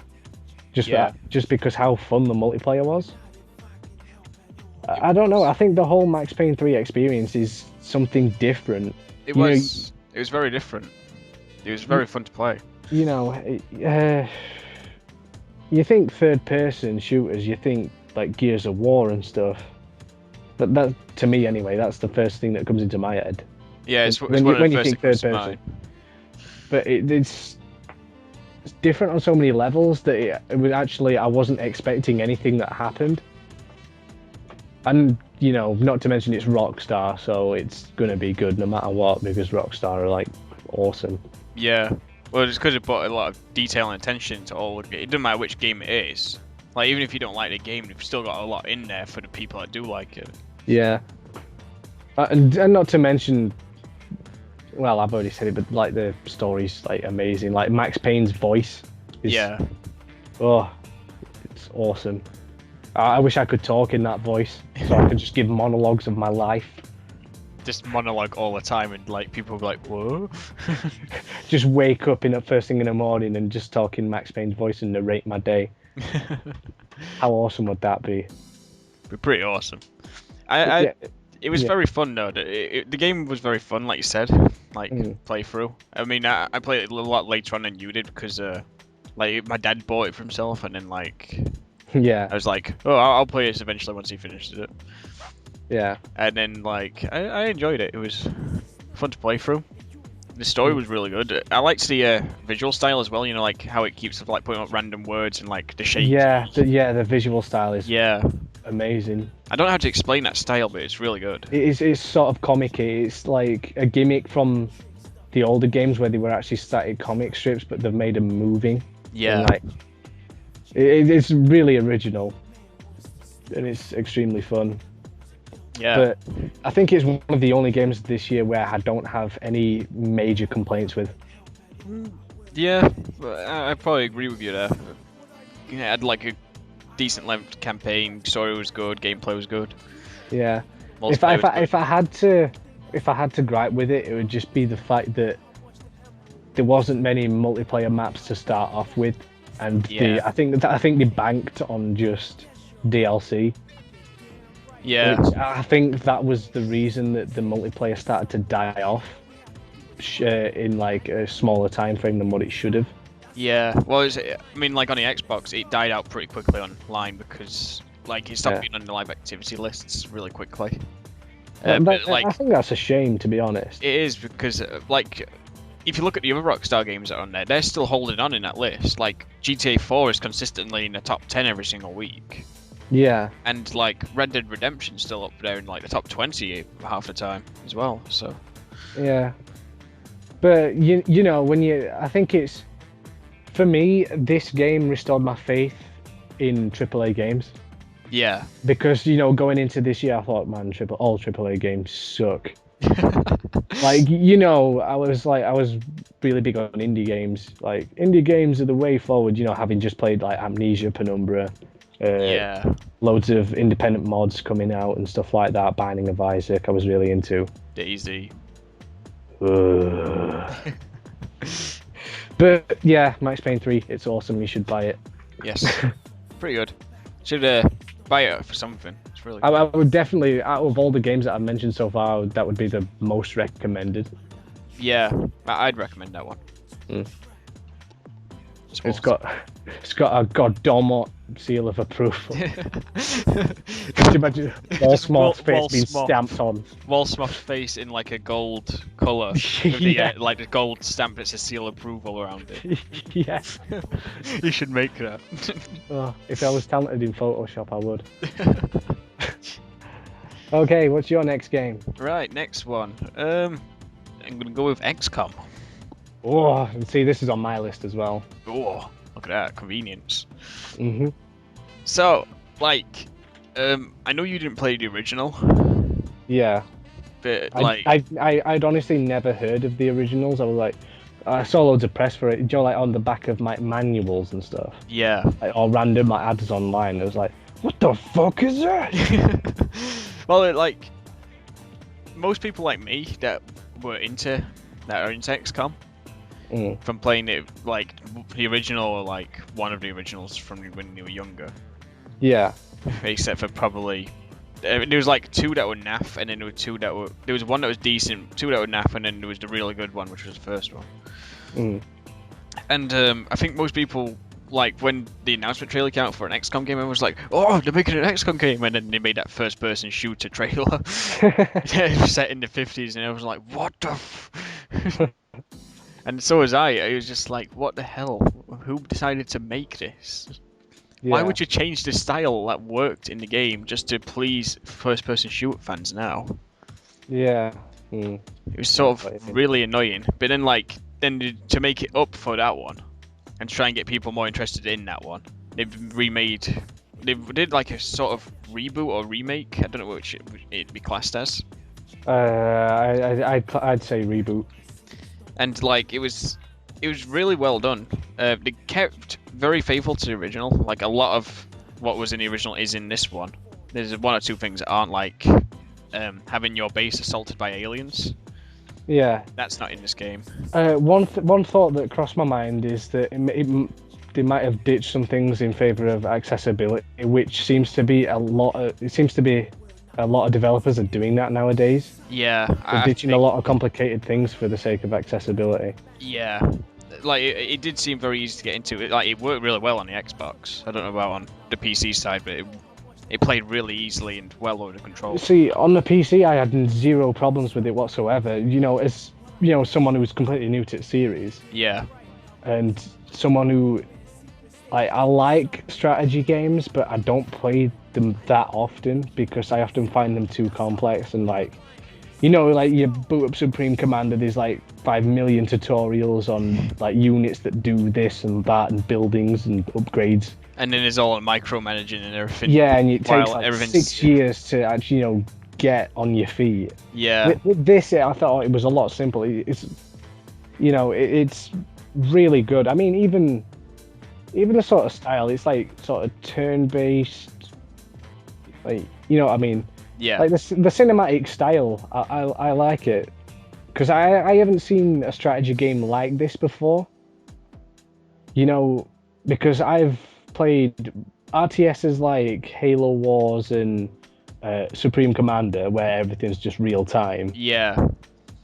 Just because how fun the multiplayer was. I don't know. I think the whole Max Payne 3 experience is something different. It was very different. It was very fun to play. You know, you think third-person shooters, you think like Gears of War and stuff. But that, to me anyway, that's the first thing that comes into my head. Yeah, it's when one of the you first think third things that comes to person. mind. But it's different on so many levels that it was actually, I wasn't expecting anything that happened. And, you know, not to mention it's Rockstar, so it's going to be good no matter what, because Rockstar are, like, awesome. Yeah. Well, it's because it put a lot of detail and attention to all the game. It doesn't matter which game it is. Like, even if you don't like the game, you've still got a lot in there for the people that do like it. Yeah. And not to mention, well, I've already said it, but, like, the story's, like, amazing. Like, Max Payne's voice is... Yeah. Oh, it's awesome. I wish I could talk in that voice, so I could just give monologues of my life. Just monologue all the time, and like people will be like, "Whoa!" Just wake up first thing in the morning and just talk in Max Payne's voice and narrate my day. How awesome would that be? Be pretty awesome. It was very fun though. The game was very fun, like you said, like play through. I mean, I played it a lot later on than you did because like my dad bought it for himself, and then like. Yeah. I was like, oh, I'll play this eventually once he finishes it. Yeah. And then, like, I enjoyed it. It was fun to play through. The story was really good. I liked the visual style as well, you know, like how it keeps like putting up random words and like the shapes. Yeah, the visual style is amazing. I don't know how to explain that style, but it's really good. It's sort of comic-y. It's like a gimmick from the older games where they were actually static comic strips, but they've made them moving. Yeah. And, like, it's really original, and it's extremely fun. Yeah. But I think it's one of the only games this year where I don't have any major complaints with. Yeah, I probably agree with you there. It had like a decent length campaign, story was good, gameplay was good. Yeah. If I had to gripe with it, it would just be the fact that there wasn't many multiplayer maps to start off with. And I think they banked on just DLC. Yeah. I think that was the reason that the multiplayer started to die off in like a smaller time frame than what it should have. Yeah. Well, I mean, like on the Xbox, it died out pretty quickly online because like it stopped being on the live activity lists really quickly. But, like, I think that's a shame, to be honest. It is because like. If you look at the other Rockstar games that are on there, they're still holding on in that list. Like, GTA 4 is consistently in the top 10 every single week. Yeah. And, like, Red Dead Redemption's still up there in, like, the top 20 half the time as well, so... Yeah. But, you know, I think it's... For me, this game restored my faith in AAA games. Yeah. Because, you know, going into this year, I thought, man, all AAA games suck. Like, you know, I was really big on indie games. Like, indie games are the way forward, you know, having just played like Amnesia, Penumbra, loads of independent mods coming out and stuff like that. Binding of Isaac, I was really into. Daisy. But yeah, Max Payne 3, it's awesome. You should buy it. Yes, pretty good. Should buy it for something. It's really good. I would definitely, out of all the games that I've mentioned so far, that would be the most recommended. Yeah, I'd recommend that one. It's got a goddamn seal of approval. Could you imagine Wall-Smith's face being stamped on? Wall-Smith's face in like a gold colour. Yeah. Like a gold stamp that's a seal of approval around it. Yeah. You should make that. Oh, if I was talented in Photoshop, I would. Okay, what's your next game? Right, next one. I'm gonna go with XCOM. Oh, and see, this is on my list as well. Oh, look at that convenience. Mhm. So, like, I know you didn't play the original. Yeah. But I'd honestly never heard of the originals. I was like, I saw loads of press for it. You know, like on the back of my manuals and stuff. Yeah. Like, or random ads online. I was like, what the fuck is that? Well, like, most people like me that are into XCOM, from playing it like the original or like one of the originals from when you were younger. Yeah. Except for probably there was like 2 that were naff, and then there were 2 that were there was 1 that was decent, 2 that were naff, and then there was the really good one, which was the first one. And I think most people, like when the announcement trailer came out for an XCOM game, everyone was like, "Oh, they're making an XCOM game," and then they made that first-person shooter trailer set in the 50s, and I was like, "What the?" And so was I. I was just like, "What the hell? Who decided to make this? Why would you change the style that worked in the game just to please first-person shooter fans now?" Yeah. It was sort of really annoying. But then to make it up for that one and try and get people more interested in that one, they did like a sort of reboot or remake. I don't know which it'd be classed as. I'd say reboot. And like it was really well done. They kept very faithful to the original. Like a lot of what was in the original is in this one. There's 1 or 2 things that aren't, like having your base assaulted by aliens. Yeah. That's not in this game. One thought that crossed my mind is that they might have ditched some things in favor of accessibility, which seems to be a lot of developers are doing that nowadays. Yeah, they're ditching a lot of complicated things for the sake of accessibility. Yeah, like it did seem very easy to get into. It worked really well on the Xbox. I don't know about on the PC side, but it played really easily and well under control. See, on the PC, I had 0 problems with it whatsoever. As someone who's completely new to the series. Yeah. And someone who, I like strategy games, but I don't play them that often because I often find them too complex and you boot up Supreme Commander, there's like 5 million tutorials on like units that do this and that and buildings and upgrades. And then there's all micromanaging and everything. Yeah, and it takes like 6 years to actually, get on your feet. Yeah. With this, I thought it was a lot simpler. It's really good. I mean, even the sort of style, it's like sort of turn-based, like, you know what I mean? Yeah. Like the cinematic style, I like it. Because I haven't seen a strategy game like this before. Because I've played RTSs like Halo Wars and Supreme Commander, where everything's just real time. Yeah.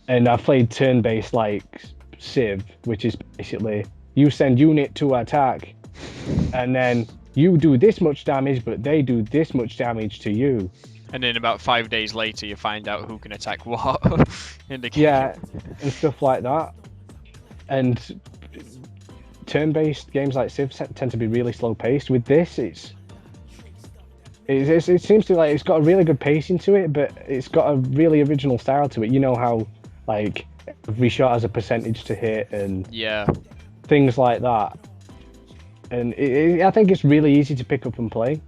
And I've played turn-based like Civ, which is basically you send unit to attack, and then you do this much damage, but they do this much damage to you. And then about 5 days later, you find out who can attack what in the game. Yeah, and stuff like that. And turn-based games like Civ tend to be really slow-paced. With this, it seems to it's got a really good pacing to it, but it's got a really original style to it. You know how like every shot has a percentage to hit and things like that. And I think it's really easy to pick up and play.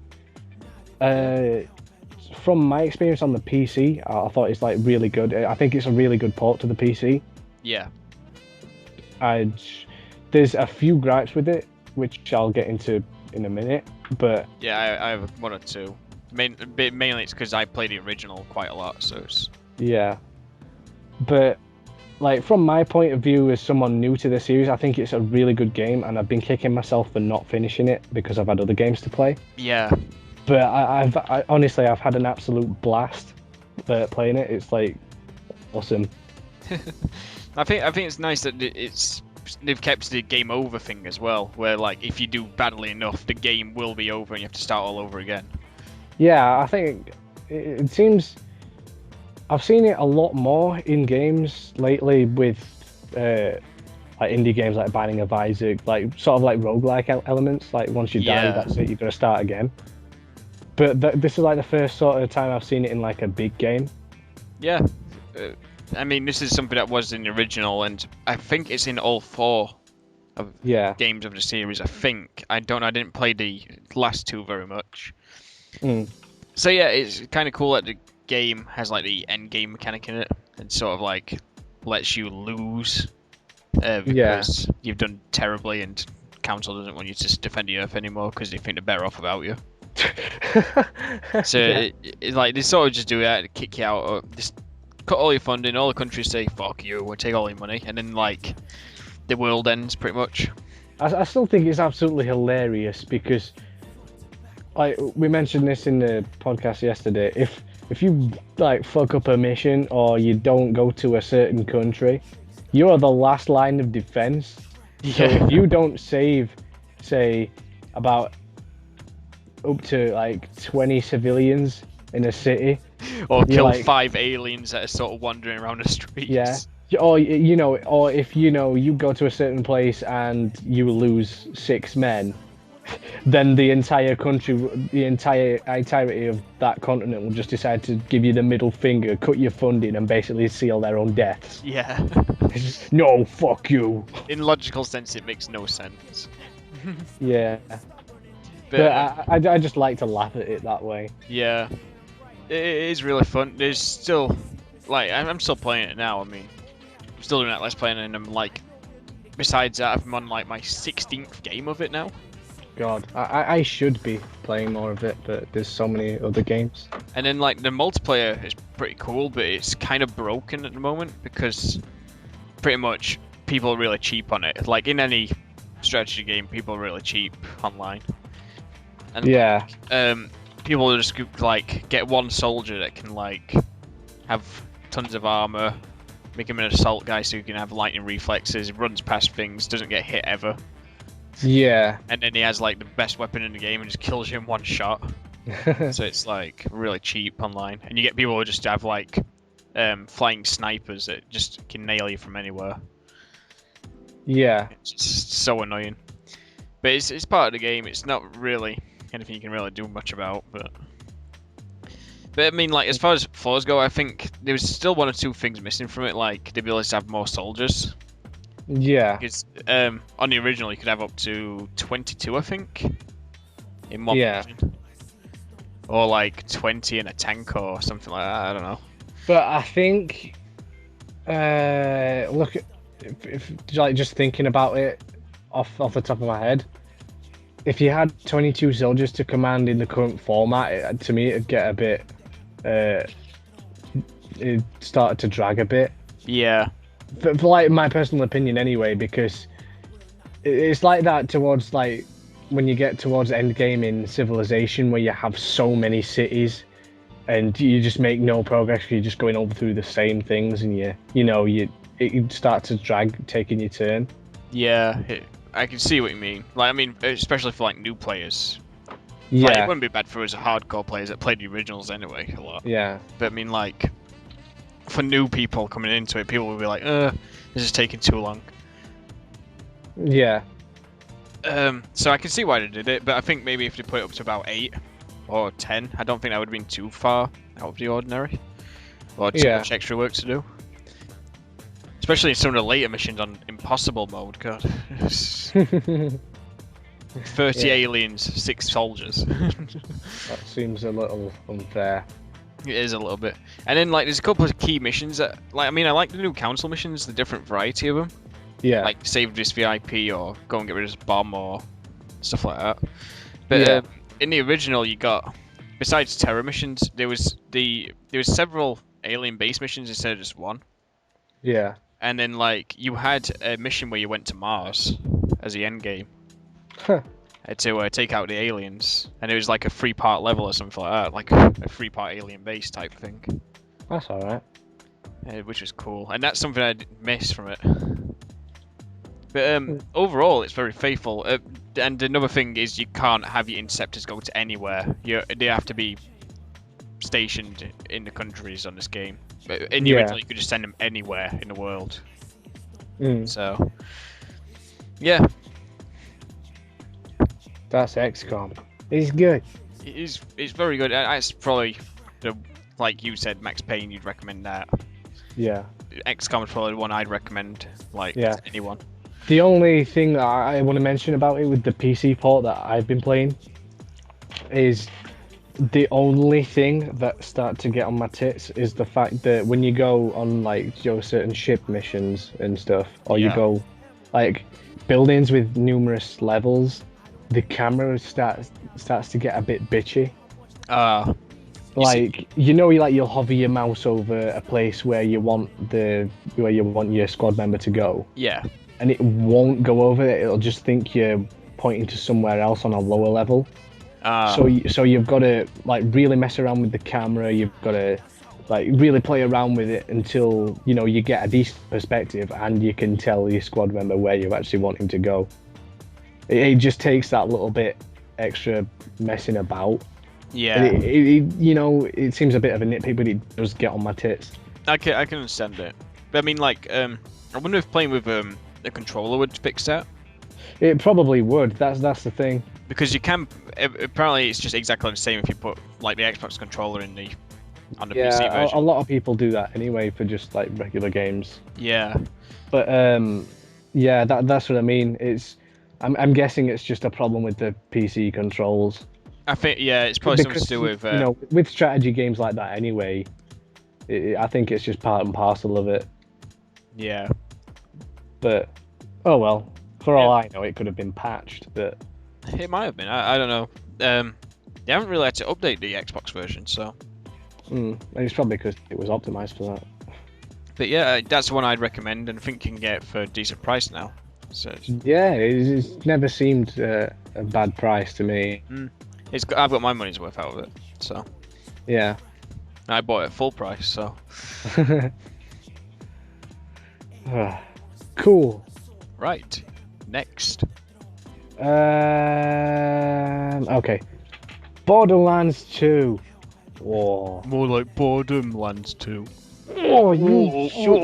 From my experience on the PC, I thought it's like really good. I think it's a really good port to the PC. Yeah. There's a few gripes with it, which I'll get into in a minute. But yeah, I have 1 or 2. Mainly it's because I played the original quite a lot, so it's... Yeah. But like from my point of view as someone new to the series, I think it's a really good game, and I've been kicking myself for not finishing it because I've had other games to play. Yeah. But I honestly, I've had an absolute blast playing it. It's like awesome. I think it's nice that they've kept the game over thing as well, where like if you do badly enough, the game will be over and you have to start all over again. Yeah, I think it seems I've seen it a lot more in games lately with like indie games like Binding of Isaac, like sort of like roguelike elements. Like once you die, that's it, you've got to start again. But this is like the first sort of time I've seen it in like a big game. Yeah. I mean, this is something that was in the original, and I think it's in all 4 of games of the series. I think. I don't know. I didn't play the last 2 very much. So yeah, it's kind of cool that the game has like the end game mechanic in it, and sort of like lets you lose because you've done terribly, and Council doesn't want you to defend the Earth anymore because they think they're better off without you. So it like they sort of just do that to kick you out, or just cut all your funding. All the countries say "fuck you," we'll take all your money, and then like the world ends pretty much. I still think it's absolutely hilarious because, like we mentioned this in the podcast yesterday, if you like fuck up a mission or you don't go to a certain country, you are the last line of defense. So if you don't save, say, about up to like 20 civilians in a city, or kill like, 5 aliens that are sort of wandering around the streets. Yeah. Or or if you go to a certain place and you lose 6 men, then the entire country, the entirety of that continent will just decide to give you the middle finger, cut your funding, and basically seal their own deaths. Yeah. No, fuck you. In logical sense, it makes no sense. Yeah. But I just like to laugh at it that way. Yeah. It is really fun. There's still, like, I'm still playing it now. I mean, I'm still doing that Let's Playing, and I'm like, besides that, I'm on like my 16th game of it now. God, I should be playing more of it, but there's so many other games. And then like the multiplayer is pretty cool, but it's kind of broken at the moment because pretty much people are really cheap on it. Like in any strategy game, people are really cheap online. And yeah. People will just like get one soldier that can like have tons of armor, make him an assault guy so he can have lightning reflexes, runs past things, doesn't get hit ever. Yeah. And then he has like the best weapon in the game and just kills you in one shot. So it's like really cheap online. And you get people who just have like flying snipers that just can nail you from anywhere. Yeah. It's just so annoying. But it's part of the game. It's not really anything you can really do much about. But I mean, like as far as flaws go, I think there was still 1 or 2 things missing from it, like the ability to have more soldiers. Yeah. Because on the original you could have up to 22, I think, in one mission. Or like 20 in a tank or something like that. I don't know. But I think, look, if like just thinking about it off the top of my head, if you had 22 soldiers to command in the current format, to me it'd get a bit, it started to drag a bit. Yeah. For like my personal opinion anyway, because it's like that towards like when you get towards end game in Civilization where you have so many cities and you just make no progress, you're just going over through the same things, and it starts to drag taking your turn. Yeah, I can see what you mean. Like, I mean, especially for like new players. Yeah. Like, it wouldn't be bad for us hardcore players that played the originals anyway a lot. Yeah. But I mean, like, for new people coming into it, people will be like, this is taking too long. Yeah. So I can see why they did it, but I think maybe if they put it up to about 8 or 10, I don't think that would have been too far out of the ordinary. Or too much extra work to do. Especially in some of the later missions on impossible mode, god. 30 aliens, 6 soldiers. That seems a little unfair. It is a little bit. And then, like, there's a couple of key missions that, like, I mean, I like the new council missions, the different variety of them. Yeah. Like, save this VIP or go and get rid of this bomb or stuff like that. But in the original, you got, besides terror missions, there was several alien base missions instead of just one. Yeah. And then, like, you had a mission where you went to Mars as the end game. Huh. To take out the aliens, and it was like a 3-part level or something like that, like a 3-part alien base type thing. That's alright. Which was cool, and that's something I miss from it. But overall, it's very faithful. And another thing is you can't have your interceptors go to anywhere. They have to be stationed in the countries on this game. But in the original, you could just send them anywhere in the world. So, yeah. That's XCOM. It's good. It's very good. It's probably, like you said, Max Payne, you'd recommend that. Yeah. XCOM is probably the one I'd recommend, to anyone. The only thing that I want to mention about it with the PC port that I've been playing is the only thing that started to get on my tits is the fact that when you go on like certain ship missions and stuff, or you go like buildings with numerous levels, the camera starts to get a bit bitchy. You'll hover your mouse over a place where you want your squad member to go. Yeah. and it won't go over it. It'll just think you're pointing to somewhere else on a lower level. So you've got to like really mess around with the camera. You've got to like really play around with it until you get a decent perspective and you can tell your squad member where you actually want him to go. It just takes that little bit extra messing about. Yeah. It seems a bit of a nitpick, but it does get on my tits. I can understand it. But I mean, like, I wonder if playing with the controller would fix that. It probably would. That's the thing. Because you can. Apparently, it's just exactly the same if you put like the Xbox controller on the PC version. A lot of people do that anyway for just like regular games. Yeah. But yeah, that's what I mean. I'm guessing it's just a problem with the PC controls. I think it's probably something to do with with strategy games like that anyway. I think it's just part and parcel of it. Yeah. But oh well. For all I know, it could have been patched, but it might have been. I don't know. They haven't really had to update the Xbox version, so. It's probably because it was optimized for that. But yeah, that's the one I'd recommend, and I think you can get it for a decent price now. So yeah, it's never seemed a bad price to me. I've got my money's worth out of it, so. Yeah. I bought it at full price, so. Cool. Right. Next. Okay. Borderlands 2. Whoa. More like Borderlands 2. Oh, you should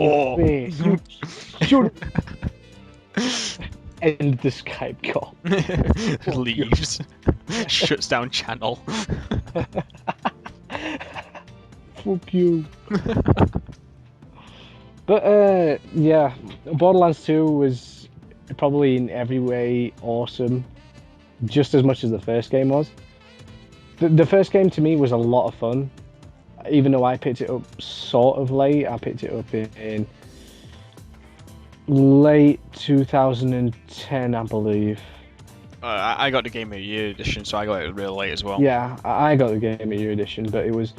end the Skype call. Leaves. Shuts down channel. Fuck you. But yeah, Borderlands 2 was probably in every way awesome, just as much as the first game was. The first game to me was a lot of fun, even though I picked it up sort of late. I picked it up in late 2010, I believe. I got the Game of the Year edition, so I got it real late as well. Yeah, I got the Game of the Year edition, but it was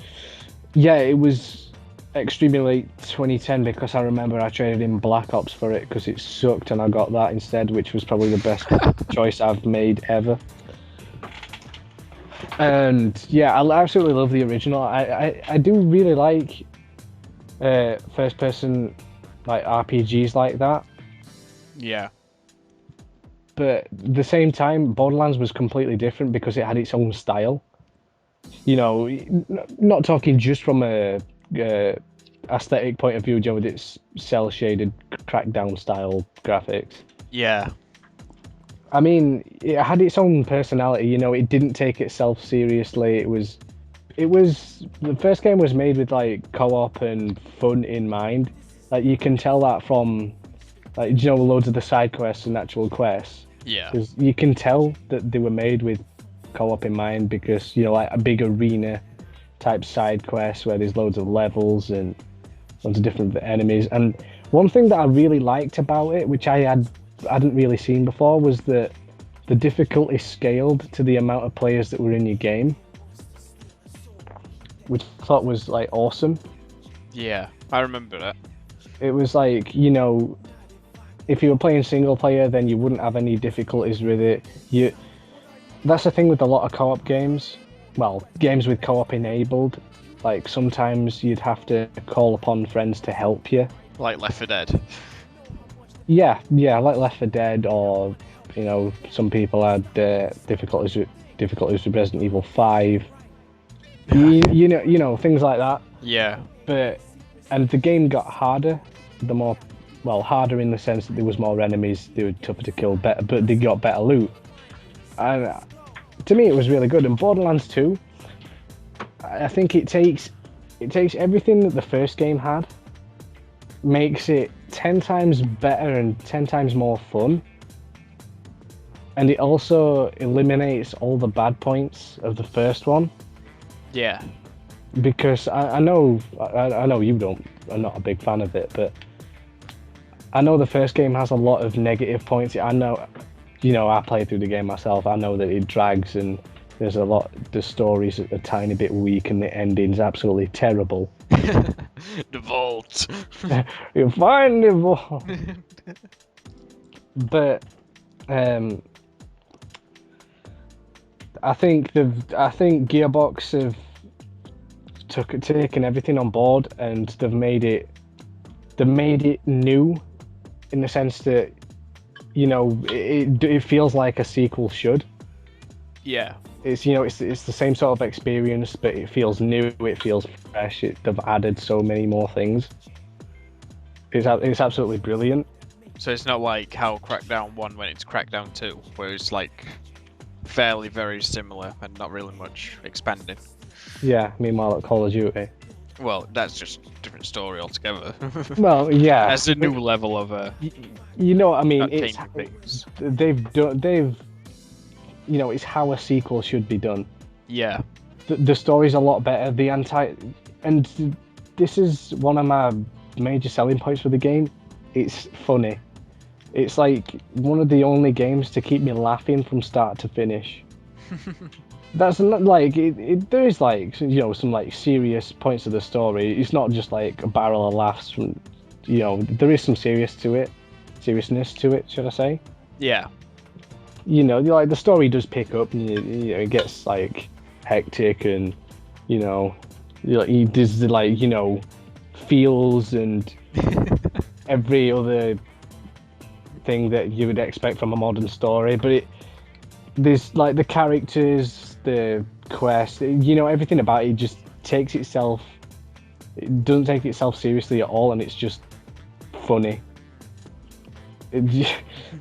extremely late 2010 because I remember I traded in Black Ops for it because it sucked and I got that instead, which was probably the best choice I've made ever. And yeah, I absolutely love the original. I do really like first person like RPGs like that. Yeah. But at the same time, Borderlands was completely different because it had its own style. Not talking just from a aesthetic point of view, with its cell shaded crackdown style graphics. Yeah. I mean, it had its own personality. It didn't take itself seriously. It was the first game was made with like co-op and fun in mind. Like you can tell that from like loads of the side quests and actual quests. Yeah. Because you can tell that they were made with co-op in mind because like a big arena type side quests where there's loads of levels and loads of different enemies. And one thing that I really liked about it, which I hadn't really seen before, was that the difficulty scaled to the amount of players that were in your game, which I thought was like awesome. Yeah, I remember that. It was like, if you were playing single player, then you wouldn't have any difficulties with it. That's the thing with a lot of co-op games. Well, games with co-op enabled, like sometimes you'd have to call upon friends to help you. Like Left 4 Dead. Yeah, like Left 4 Dead, or some people had difficulties with Resident Evil 5. Things like that. Yeah. And the game got harder. Harder in the sense that there was more enemies, they were tougher to kill, but they got better loot. And to me, it was really good. And Borderlands 2, I think it takes everything that the first game had, makes it 10 times better and 10 times more fun. And it also eliminates all the bad points of the first one. Yeah. Because I know you are not a big fan of it, but I know the first game has a lot of negative points. I know, I played through the game myself. I know that it drags and the stories are a tiny bit weak and the ending's absolutely terrible. The vault. You find the vault. but I think Gearbox have taken everything on board, and they've made it new, in the sense that, you know, it feels like a sequel should. Yeah. It's, you know, it's the same sort of experience, but it feels new, it feels fresh. They've added so many more things. It's absolutely brilliant. So it's not like how Crackdown 1 when it's Crackdown 2, where it's like fairly very similar and not really much expanding. Yeah, meanwhile at Call of Duty. Well, that's just a different story altogether. Well, yeah. That's a new level of you know what I mean? not It's changing things. they've you know, it's how a sequel should be done. Yeah. The story's a lot better. And this is one of my major selling points for the game. It's funny. It's like one of the only games to keep me laughing from start to finish. That's not like there is, like, you know, some like serious points of the story. It's not just like a barrel of laughs from, you know, there is some seriousness to it, should I say? Yeah. You know, like the story does pick up, and you know, it gets like hectic, and you know, there's the, like, you know, feels and every other thing that you would expect from a modern story. But there's like the characters, the quest, you know, everything about it just takes itself. It doesn't take itself seriously at all, and it's just funny.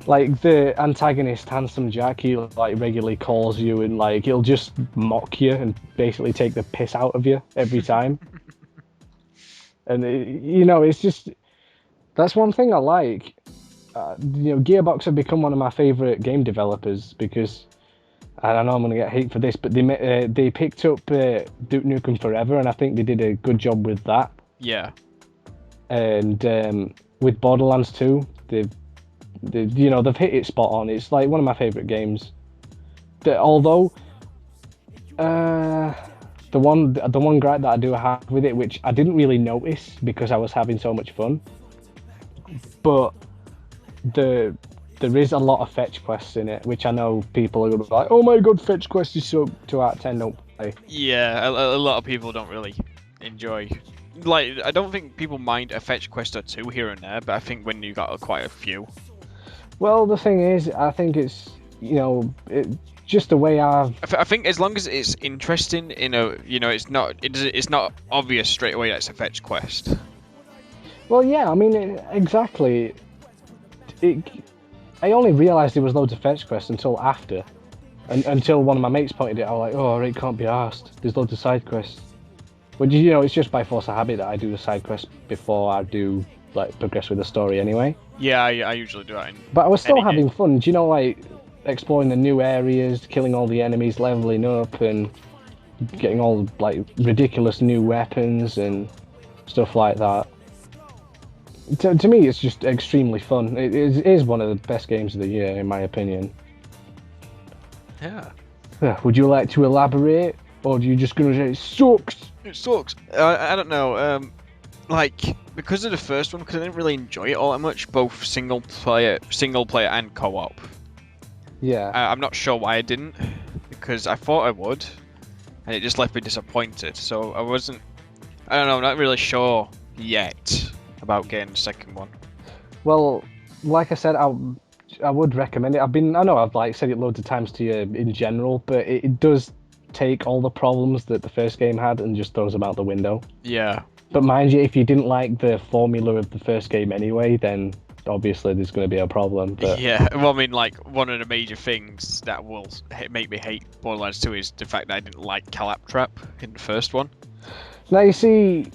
Like the antagonist, Handsome Jack, he like regularly calls you, and like he'll just mock you and basically take the piss out of you every time. And you know, it's just, that's one thing I like. You know, Gearbox have become one of my favorite game developers because, and I know I'm gonna get hate for this, but they picked up Duke Nukem Forever, and I think they did a good job with that. Yeah. And with Borderlands 2, you know, they've hit it spot on. It's like one of my favorite games. Although the one gripe that I do have with it, which I didn't really notice because I was having so much fun, but there is a lot of fetch quests in it, which I know people are gonna be like, "Oh my god, fetch quest is so 2 out of 10." Don't play. Yeah, a lot of people don't really enjoy. Like, I don't think people mind a fetch quest or two here and there, but I think when you got quite a few. Well, the thing is, I think it's, you know, just the way I think as long as it's interesting, you know, it's not obvious straight away that it's a fetch quest. Well, yeah, I mean, exactly. I only realised there was loads of fetch quests until after, until one of my mates pointed it out, like, "Oh, it can't be arsed. There's loads of side quests." But you know, it's just by force of habit that I do the side quests before I do like progress with the story anyway. Yeah, I usually do that. But I was still having fun. Do you know, like exploring the new areas, killing all the enemies, leveling up, and getting all like ridiculous new weapons and stuff like that. To me, it's just extremely fun. It is one of the best games of the year, in my opinion. Yeah. Would you like to elaborate, or are you just gonna say it sucks? It sucks. I don't know. Like, because of the first one, because I didn't really enjoy it all that much, both single player and co-op. Yeah. I'm not sure why I didn't, because I thought I would, and it just left me disappointed. So I don't know, I'm not really sure yet about getting the second one. Well, like I said, I would recommend it. I know I've like said it loads of times to you in general, but it does take all the problems that the first game had and just throws them out the window. Yeah. But mind you, if you didn't like the formula of the first game anyway, then obviously there's going to be a problem. But yeah, well, I mean, like, one of the major things that will make me hate Borderlands 2 is the fact that I didn't like Claptrap in the first one. Now, you see,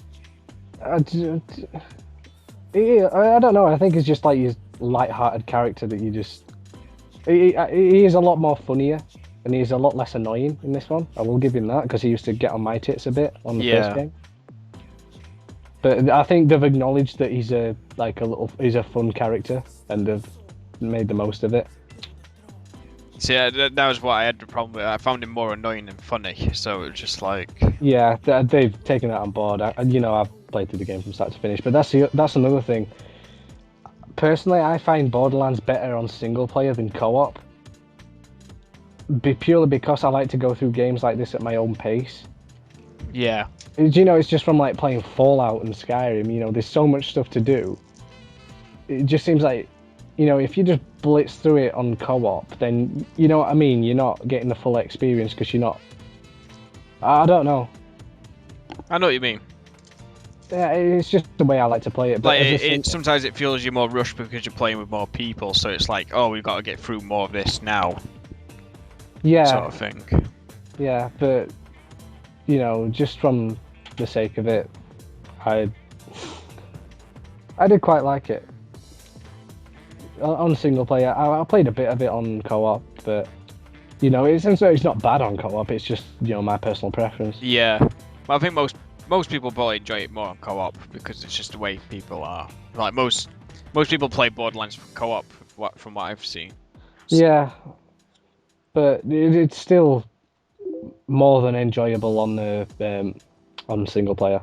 I don't know, I think it's just like his light-hearted character that you just... He is a lot more funnier, and he's a lot less annoying in this one. I will give him that, because he used to get on my tits a bit on the first game. But I think they've acknowledged that he's a fun character, and they've made the most of it. So yeah, that was what I had the problem with. I found him more annoying than funny, so it was just like... Yeah, they've taken that on board. I've played through the game from start to finish, but that's another thing. Personally, I find Borderlands better on single player than co-op. Purely because I like to go through games like this at my own pace. Yeah. You know, it's just from like playing Fallout and Skyrim. You know, there's so much stuff to do. It just seems like, you know, if you just blitz through it on co-op, then you know what I mean. You're not getting the full experience because you're not. I don't know. I know what you mean. Yeah, it's just the way I like to play it. But Like sometimes it feels you're more rushed because you're playing with more people, so it's like, oh, we've got to get through more of this now. Yeah. Sort of thing. Yeah, but you know, just from the sake of it, I did quite like it. On single player, I played a bit of it on co-op, but you know, it's not bad on co-op. It's just, you know, my personal preference. Yeah, but I think most people probably enjoy it more on co-op because it's just the way people are. Like most people play Borderlands for co-op, from what I've seen. So. Yeah, but it's still more than enjoyable on the on single player.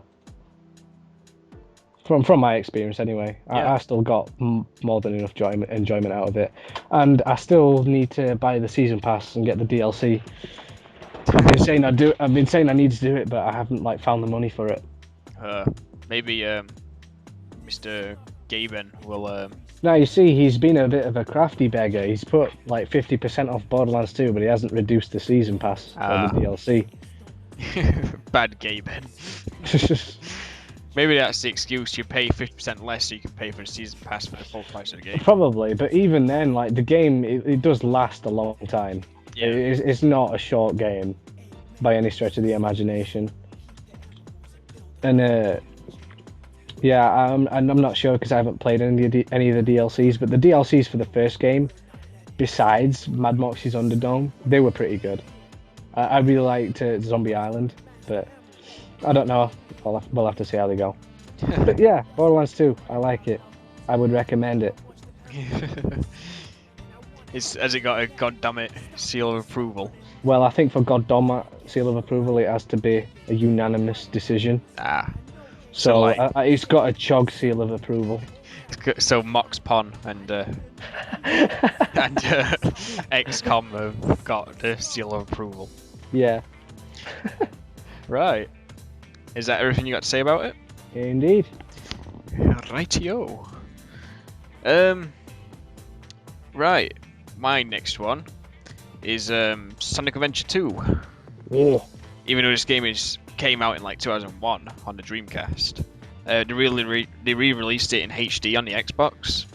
From my experience, anyway, Yeah. I still got more than enough enjoyment out of it, and I still need to buy the season pass and get the DLC. I've been saying I need to do it, but I haven't like found the money for it. Maybe Mr. Gaben will. Now you see, he's been a bit of a crafty beggar. He's put like 50% off Borderlands 2, but he hasn't reduced the season pass or the DLC. Bad Gaben. Maybe that's the excuse. You pay 50% less so you can pay for the season pass for the full price of the game. Probably, but even then, like the game, it does last a long time. Yeah. It's not a short game by any stretch of the imagination. And yeah, I'm not sure because I haven't played any of the DLCs, but the DLCs for the first game, besides Mad Moxie's Underdome, they were pretty good. I really liked Zombie Island, but I don't know. We'll have to see how they go. But yeah, Borderlands 2, I like it. I would recommend it. Has it got a goddammit seal of approval? Well, I think for goddamn seal of approval, it has to be a unanimous decision. So like, it's got a Chog seal of approval. So Mox Pon and XCOM have got the seal of approval. Yeah. Right. Is that everything you got to say about it? Indeed. Rightio. Right. My next one is Sonic Adventure 2. Oh. Even though this game came out in like 2001 on the Dreamcast, they re-released it in HD on the Xbox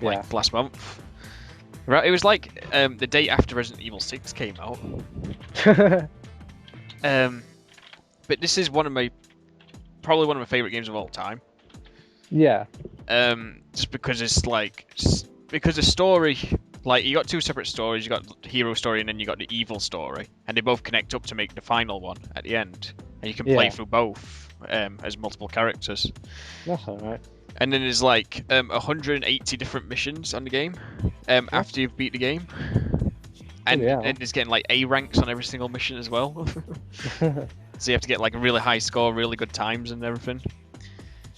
like last month. Right, it was like the day after Resident Evil 6 came out. But this is probably one of my favorite games of all time. Yeah. Just because it's because the story, like, you got two separate stories. You got the hero story and then you got the evil story, and they both connect up to make the final one at the end. And you can play through both as multiple characters. That's alright. And then there's like 180 different missions on the game after you've beat the game. And it's getting like A ranks on every single mission as well. So you have to get like a really high score, really good times and everything.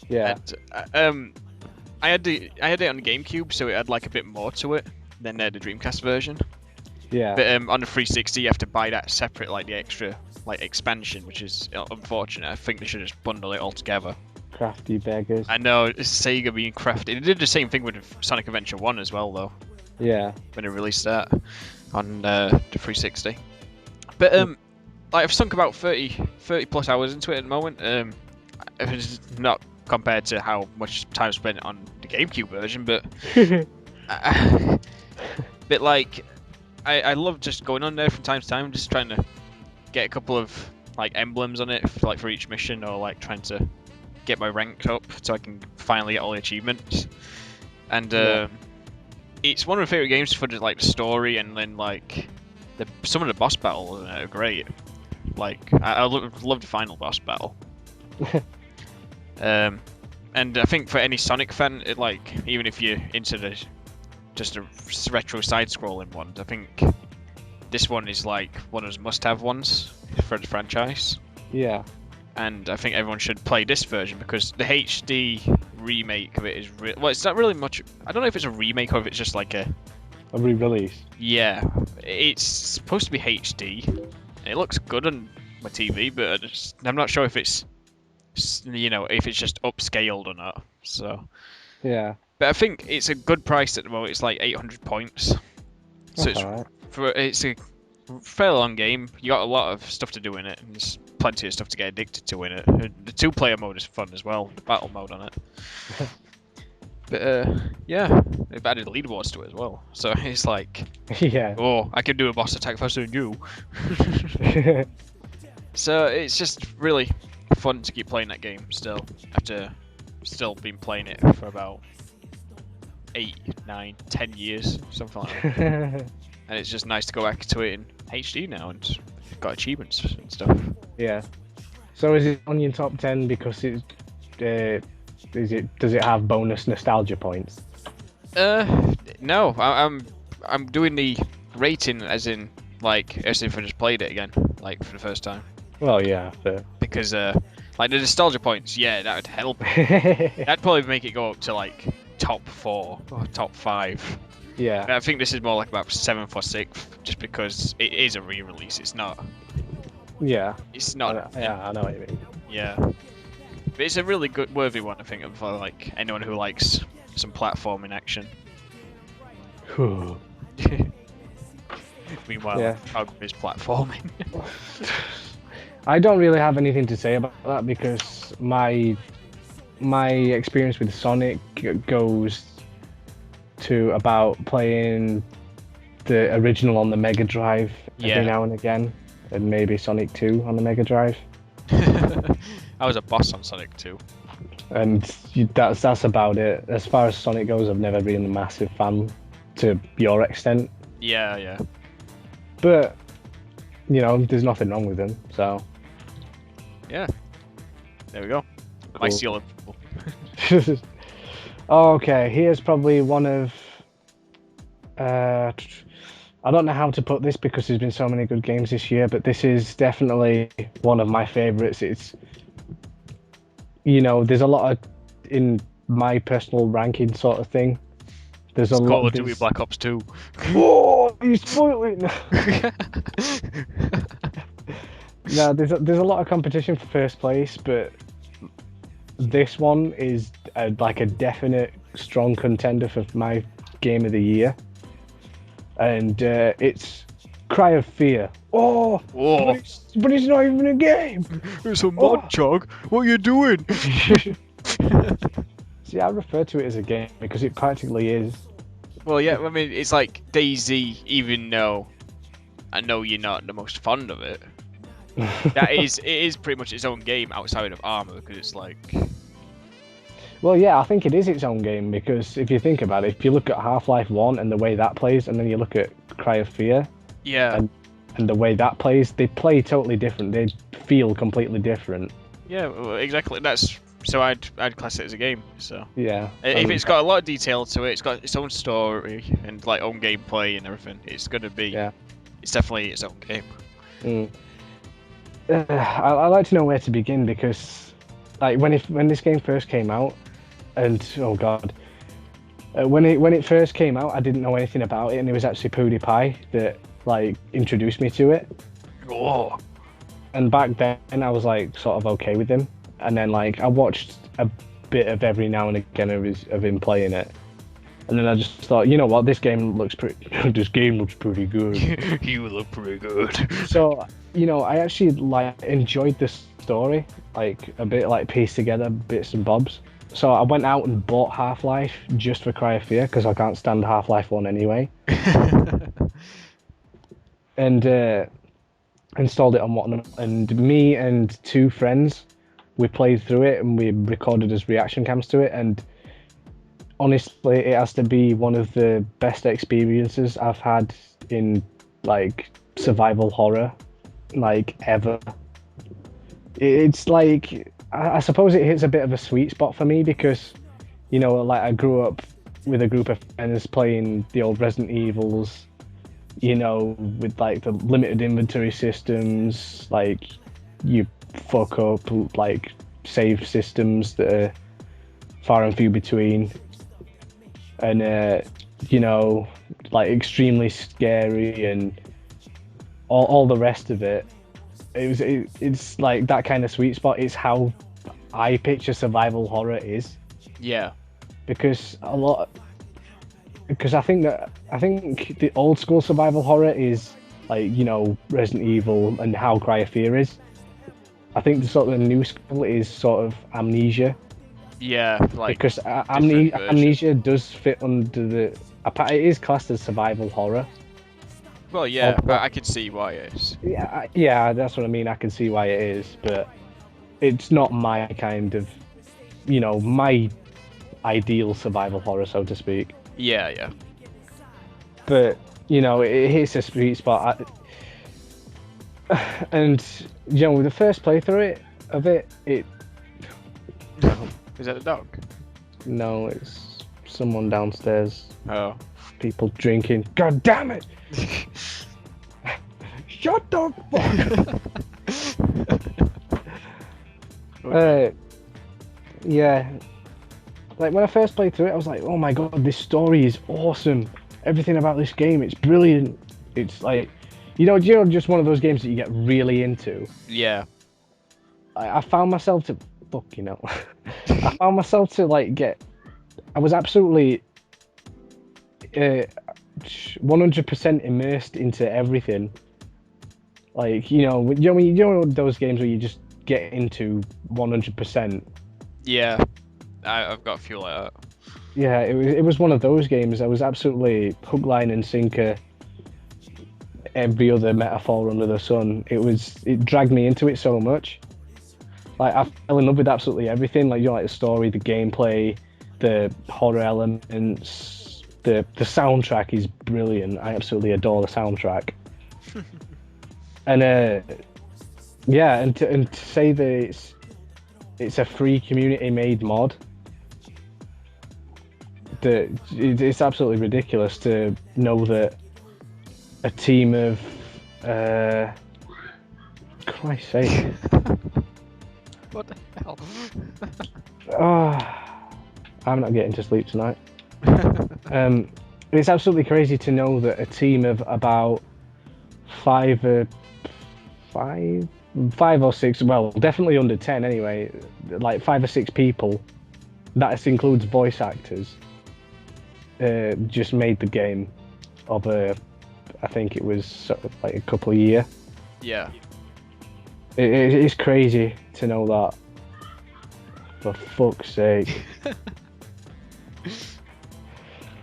Yeah. And, I had it on the GameCube, so it had like a bit more to it than the Dreamcast version. Yeah. But on the 360, you have to buy that separate, like the extra like expansion, which is unfortunate. I think they should just bundle it all together. Crafty beggars. I know, it's Sega being crafty. They did the same thing with Sonic Adventure 1 as well, though. Yeah. When they released that on the 360. But like, I've sunk about 30 plus hours into it at the moment. It's not compared to how much time spent on the GameCube version, but but like I love just going on there from time to time, just trying to get a couple of like emblems on it, like for each mission, or like trying to get my rank up so I can finally get all the achievements. And it's one of my favorite games for just like the story, and then like some of the boss battles are great. Like I love the final boss battle. And I think for any Sonic fan, it, like, even if you're into just a retro side-scrolling one, I think this one is like one of those must-have ones for the franchise. Yeah. And I think everyone should play this version because the HD remake of it is well, it's not really much. I don't know if it's a remake or if it's just like a re-release. Yeah, it's supposed to be HD. It looks good on my TV, but I'm not sure if it's if it's just upscaled or not. So Yeah. but I think it's a good price at the moment. It's like 800 points. So it's a fairly long game. You got a lot of stuff to do in it, and there's plenty of stuff to get addicted to in it. The 2-player mode is fun as well. The battle mode on it. But yeah, they've added leaderboards to it as well. So it's like, yeah. Oh, I can do a boss attack faster than you. So it's just really fun to keep playing that game still, after still been playing it for about 8, 9, 10 years, something like that. And it's just nice to go back to it in HD now, and got achievements and stuff. Yeah. So is it on your top 10 because it's does it have bonus nostalgia points? No, I'm doing the rating as in like as if I just played it again, like for the first time. Well, yeah, fair. Because like the nostalgia points, yeah, that would help. That'd probably make it go up to like top 4 or top 5. Yeah. I think this is more like about 7th or 6th, just because it is a re-release. It's not. Yeah. It's not. Yeah, I know what you mean. Yeah. But it's a really good, worthy one, I think, for like anyone who likes some platforming action. Meanwhile, yeah. Chog is platforming. I don't really have anything to say about that because my experience with Sonic goes to about playing the original on the Mega Drive every now and again, and maybe Sonic 2 on the Mega Drive. I was a boss on Sonic 2. And that's about it. As far as Sonic goes, I've never been a massive fan to your extent. Yeah, yeah. But, there's nothing wrong with them, so... Yeah. There we go. Cool. My seal of approval. Okay, here's probably one of... I don't know how to put this because there's been so many good games this year, but this is definitely one of my favourites. It's... there's a lot of... In my personal ranking sort of thing, there's a lot... Call of Duty Black Ops 2. Whoa! You spoiled it! No, there's a lot of competition for first place, but this one is a definite strong contender for my game of the year, and it's Cry of Fear. Oh, but it's not even a game. It's a mod, Chog. What are you doing? See, I refer to it as a game because it practically is. Well, yeah, I mean, it's like DayZ, even though I know you're not the most fond of it. It is pretty much its own game outside of Armor, because it's like... Well, yeah, I think it is its own game, because if you think about it, if you look at Half-Life 1 and the way that plays, and then you look at Cry of Fear, yeah, and the way that plays, they play totally different. They feel completely different. Yeah, well, exactly. So I'd class it as a game. So yeah, if it's got a lot of detail to it, it's got its own story and like own gameplay and everything. It's gonna be. Yeah. It's definitely its own game. I like to know where to begin because, like, when this game first came out, and oh god, when it first came out, I didn't know anything about it, and it was actually PewDiePie that like introduced me to it. Oh. And back then, I was like sort of okay with him, and then like I watched a bit of every now and again of him playing it, and then I just thought, you know what, this game looks pretty good. You look pretty good. So, I actually like enjoyed the story, like a bit like pieced together bits and bobs. So I went out and bought Half-Life just for Cry of Fear because I can't stand Half-Life 1 anyway. And installed it on whatnot, and me and 2 friends, we played through it and we recorded as reaction cams to it, and honestly, it has to be one of the best experiences I've had in like survival horror, like ever. It's like, I suppose it hits a bit of a sweet spot for me because, like I grew up with a group of friends playing the old Resident Evils, with like the limited inventory systems, like you fuck up like save systems that are far and few between, and you know, like extremely scary and all the rest of it. It's like that kind of sweet spot. It's how I picture survival horror is. Yeah. Because I think the old school survival horror is like, you know, Resident Evil and how Cry of Fear is. I think the sort of new school is sort of Amnesia. Yeah, like because Amnesia does fit under the. It is classed as survival horror. Well, yeah, I can see why it is. Yeah, that's what I mean. I can see why it is, but it's not my kind of, you know, my ideal survival horror, so to speak. Yeah, yeah. But you know, it hits a sweet spot. And you know, with the first playthrough of it. Is that a dog? No, it's someone downstairs. Oh. People drinking. God damn it! Shut the fuck! Yeah. Like when I first played through it, I was like, "Oh my god, this story is awesome! Everything about this game, it's brilliant." It's like, you know, just one of those games that you get really into. Yeah. I found myself to you know. I found myself to like I was absolutely 100% immersed into everything. Like, you know those games where you just get into 100%. Yeah, I've got a few like that. Yeah, it was one of those games. I was absolutely hook, line, and sinker. Every other metaphor under the sun. It dragged me into it so much. Like I fell in love with absolutely everything. Like, you know, like the story, the gameplay, the horror elements, the soundtrack is brilliant. I absolutely adore the soundtrack. And yeah, and to say that it's a free community made mod. It's absolutely ridiculous to know that a team of Christ's sake. What the hell? I'm not getting to sleep tonight. It's absolutely crazy to know that a team of about five or six, well, definitely under 10 anyway, like 5 or 6 people, that includes voice actors, just made the game of I think it was sort of like a couple of years. Yeah. It's crazy to know that. For fuck's sake.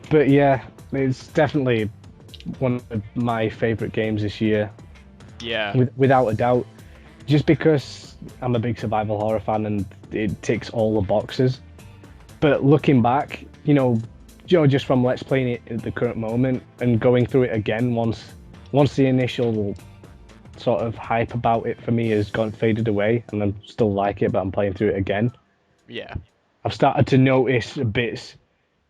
But yeah, it's definitely one of my favourite games this year. Yeah. Without a doubt. Just because I'm a big survival horror fan and it ticks all the boxes. But looking back, you know, just from Let's Playing it at the current moment and going through it again once the initial sort of hype about it for me has faded away, and I still like it, but I'm playing through it again. Yeah. I've started to notice bits,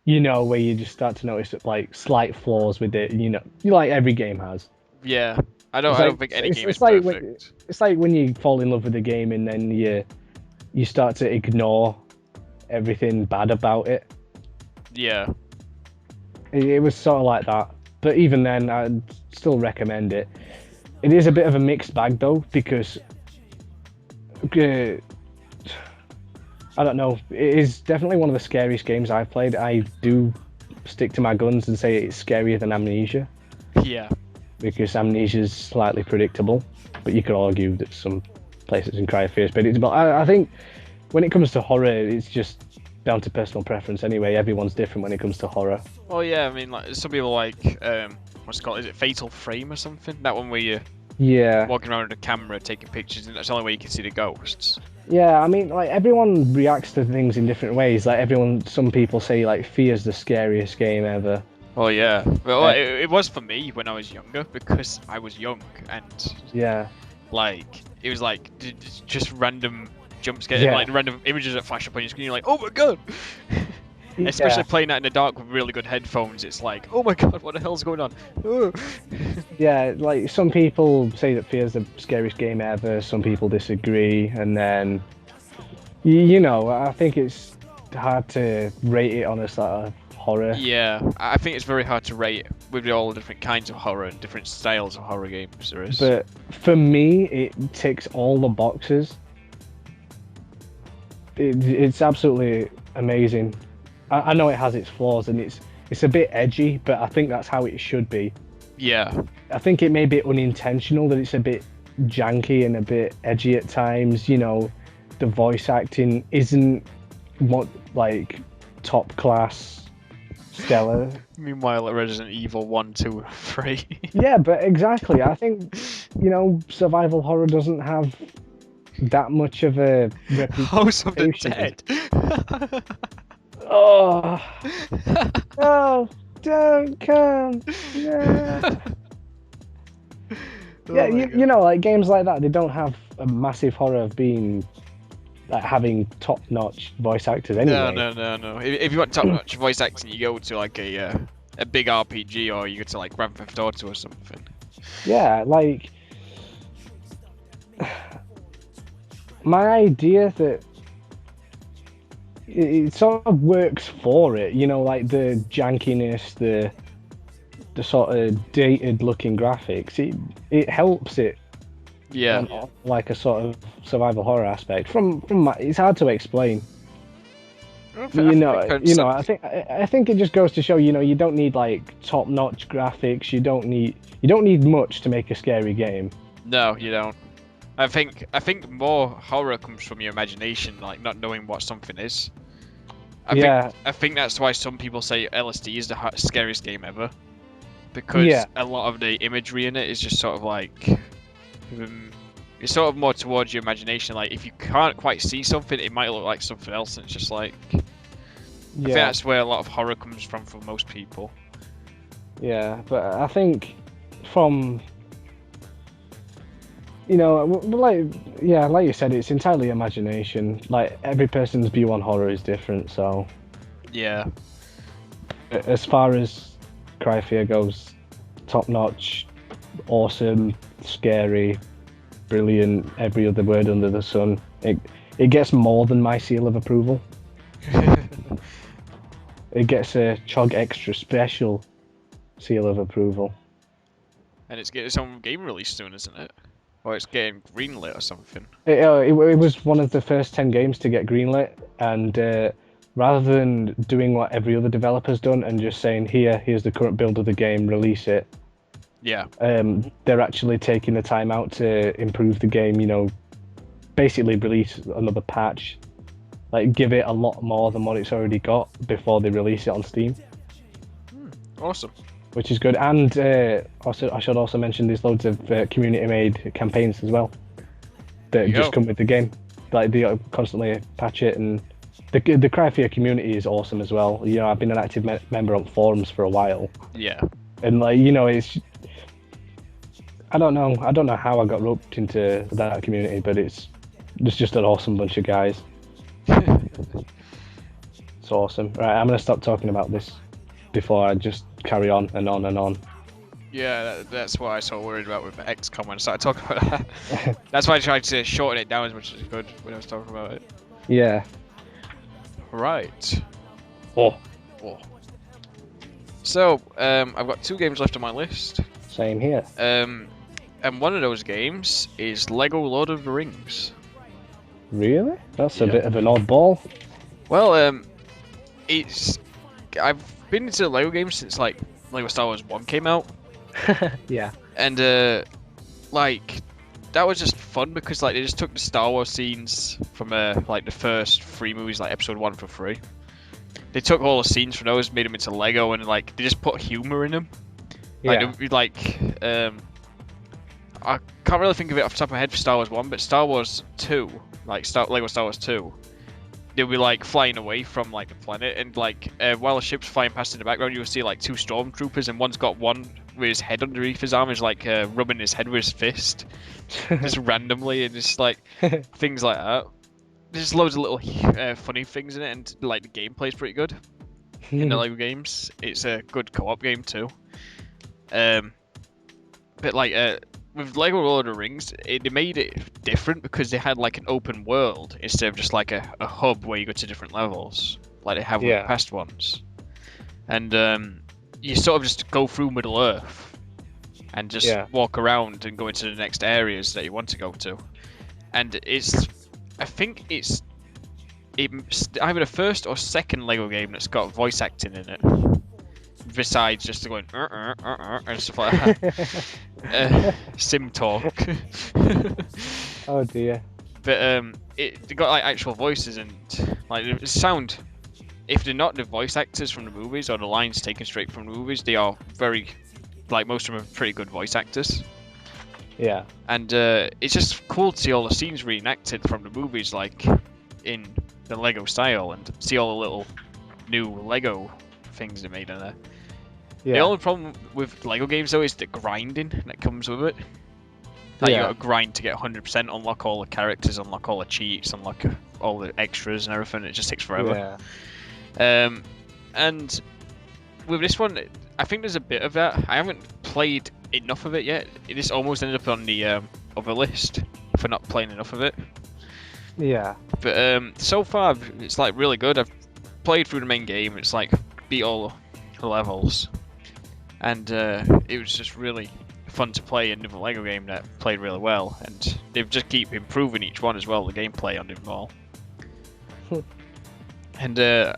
you know, where you just start to notice like slight flaws with it, you know, like every game has. Yeah. I don't think any game is like perfect. It's like when you fall in love with a game and then you start to ignore everything bad about it. Yeah. It was sort of like that, but even then, I'd still recommend it. It is a bit of a mixed bag though, because I don't know. It is definitely one of the scariest games I've played. I do stick to my guns and say it's scarier than Amnesia. Yeah. Because Amnesia is slightly predictable, but you could argue that some places in Cry of Fear is predictable. I think when it comes to horror, it's just down to personal preference anyway. Everyone's different when it comes to horror. Well, yeah, I mean, like some people like what's it called? Is it Fatal Frame or something? That one where you're walking around with a camera taking pictures, and that's the only way you can see the ghosts. Yeah, I mean, like everyone reacts to things in different ways. Like some people say like Fear's the scariest game ever. Well, yeah. Well, it was for me when I was younger because I was young and yeah, like it was like just random jump scares, like random images that flash up on your screen. You're like, oh my god. Especially playing that in the dark with really good headphones, it's like, oh my god, what the hell's going on? Yeah, like some people say that Fear's the scariest game ever, some people disagree, and then, you know, I think it's hard to rate it on a sort of horror. Yeah, I think it's very hard to rate with all the different kinds of horror and different styles of horror games there is. But for me, it ticks all the boxes. It's absolutely amazing. I know it has its flaws and it's a bit edgy, but I think that's how it should be. Yeah. I think it may be unintentional that it's a bit janky and a bit edgy at times. You know, the voice acting isn't what like top class, stellar. Meanwhile, Resident Evil 1, 2, 3. Yeah, but exactly. I think, you know, survival horror doesn't have that much of a House of the reputation. Dead. Oh, no, don't come. No. Yeah, you know, like games like that, they don't have a massive horror of being like having top-notch voice actors anyway. No. If you want top-notch voice acting, you go to like a big RPG, or you go to like Grand Theft Auto or something. Yeah, like my idea that it sort of works for it, you know, like the jankiness, the sort of dated-looking graphics. It helps it. Yeah. Like a sort of survival horror aspect. From my, it's hard to explain. I think it just goes to show, you know, you don't need like top-notch graphics. You don't need much to make a scary game. No, you don't. I think more horror comes from your imagination, like not knowing what something is. I think that's why some people say LSD is the scariest game ever, because a lot of the imagery in it is just sort of like it's sort of more towards your imagination. Like if you can't quite see something, it might look like something else, and it's just like I think that's where a lot of horror comes from for most people. Yeah, but I think from, you know, like you said, it's entirely imagination. Like every person's view on horror is different. So yeah, as far as Cry Fear goes, top notch, awesome, scary, brilliant, every other word under the sun. It gets more than my seal of approval. It gets a Chog Extra Special seal of approval. And it's getting its own game release soon, isn't it? Or it's getting greenlit or something. It was one of the first 10 games to get greenlit, and rather than doing what every other developer's done and just saying, here's the current build of the game, release it. Yeah. They're actually taking the time out to improve the game, you know, basically release another patch, like give it a lot more than what it's already got before they release it on Steam. Awesome. Which is good. And also, I should also mention there's loads of community-made campaigns as well that just come with the game. Like they constantly patch it, and the Cry Fear community is awesome as well. You know, I've been an active member on forums for a while. Yeah. And like, you know, I don't know how I got roped into that community, but it's just an awesome bunch of guys. It's awesome. Right, I'm gonna stop talking about this before I just carry on and on and on. Yeah, that's what I was so worried about with XCOM when I started talking about that. That's why I tried to shorten it down as much as I could when I was talking about it. Yeah. Right. Oh. So, I've got 2 games left on my list. Same here. And one of those games is Lego Lord of the Rings. Really? That's a bit of an oddball. Well, I've been into Lego games since like Lego Star Wars 1 came out. Yeah. And like that was just fun because like they just took the Star Wars scenes from like the first 3 movies, like Episode 1 for 3. They took all the scenes from those, made them into Lego, and like they just put humor in them. Yeah. I can't really think of it off the top of my head for Star Wars 1, but Star Wars 2, like Lego Star Wars 2, they'll be like flying away from like the planet, and like while the ship's flying past in the background, you'll see like 2 stormtroopers, and one's got one with his head underneath his arm, is like rubbing his head with his fist, just randomly, and just like things like that. There's loads of little funny things in it, and like the gameplay's pretty good in the Lego games. It's a good co-op game too. But like with Lego Lord of the Rings, they made it different because they had like an open world instead of just like a hub where you go to different levels, like they have with the past ones. And you sort of just go through Middle Earth and just walk around and go into the next areas that you want to go to. And I think it's either the first or second Lego game that's got voice acting in it. Besides just going and stuff like that. Sim talk. Oh dear. But they got like actual voices and like the sound. If they're not the voice actors from the movies or the lines taken straight from the movies, they are very, like most of them are pretty good voice actors. Yeah. And it's just cool to see all the scenes reenacted from the movies, like in the Lego style, and see all the little new Lego things they made in there. Yeah. The only problem with Lego games though is the grinding that comes with it. Like you gotta grind to get 100%, unlock all the characters, unlock all the cheats, unlock all the extras and everything. It just takes forever. Yeah. And with this one, I think there's a bit of that. I haven't played enough of it yet. It just almost ended up on the other list for not playing enough of it. Yeah. But so far, it's like really good. I've played through the main game. It's like beat all the levels, and it was just really fun to play another Lego game that played really well. And they just keep improving each one as well. The gameplay on them all. And I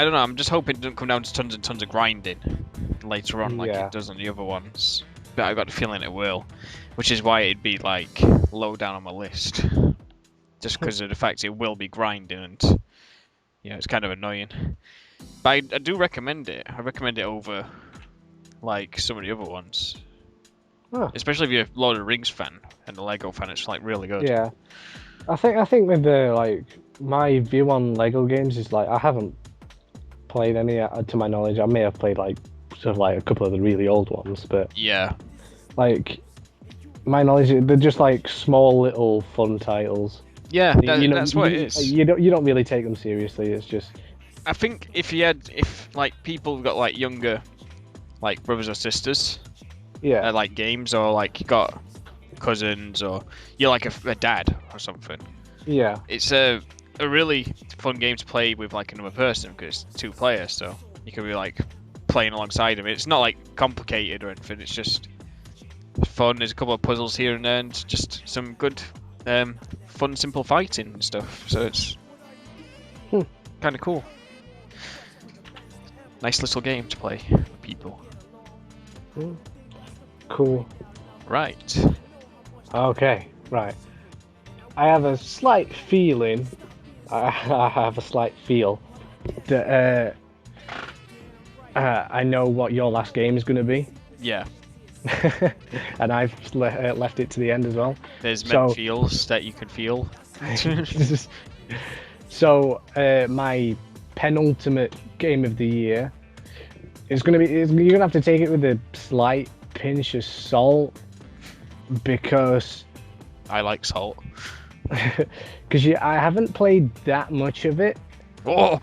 don't know, I'm just hoping it doesn't come down to tons and tons of grinding later on like it does on the other ones. But I've got the feeling it will, which is why it'd be like low down on my list. Just because of the fact it will be grinding and, it's kind of annoying. But I do recommend it. I recommend it over like some of the other ones. Huh. Especially if you're a Lord of the Rings fan and a Lego fan, it's like really good. Yeah. I think with the like my view on Lego games is like I haven't played any to my knowledge. I may have played like sort of like a couple of the really old ones, but like my knowledge, they're just like small little fun titles. Yeah, that's what it is. You don't really take them seriously. It's just. I think if like people got like younger, like brothers or sisters, like games, or like you got cousins, or you're like a dad or something. Yeah. It's a really fun game to play with like another person because it's 2 players, so you can be like playing alongside them. It's not like complicated or anything. It's just fun. There's a couple of puzzles here and there, and just some good, fun, simple fighting and stuff. So it's kind of cool. Nice little game to play with people. Cool. Right. Okay. Right. I have a slight feeling. I have a slight feel that I know what your last game is going to be. Yeah. And I've left it to the end as well. There's many feels that you can feel. So my penultimate game of the year is going to be. You're going to have to take it with a slight pinch of salt because I like salt. Because I haven't played that much of it. Oh.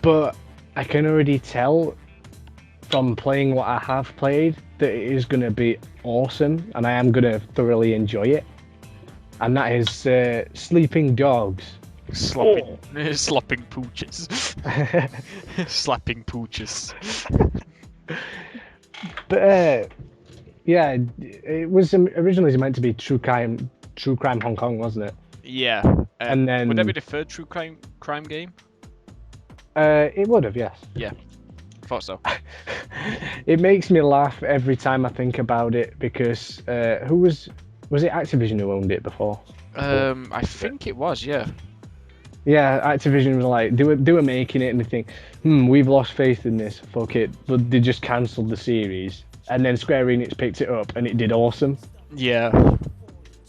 But I can already tell from playing what I have played that it is going to be awesome, and I am going to thoroughly enjoy it. And that is Sleeping Dogs. Slopping pooches. Slapping pooches. But yeah, it was originally meant to be True Crime Hong Kong, wasn't it? Yeah. And then would that be the third True Crime game? It would have, yes. Yeah, thought so. It makes me laugh every time I think about it because who was it Activision who owned it before? I think it was, yeah. Yeah, Activision was like, they were making it and they think, we've lost faith in this, fuck it. But they just cancelled the series. And then Square Enix picked it up and it did awesome. Yeah.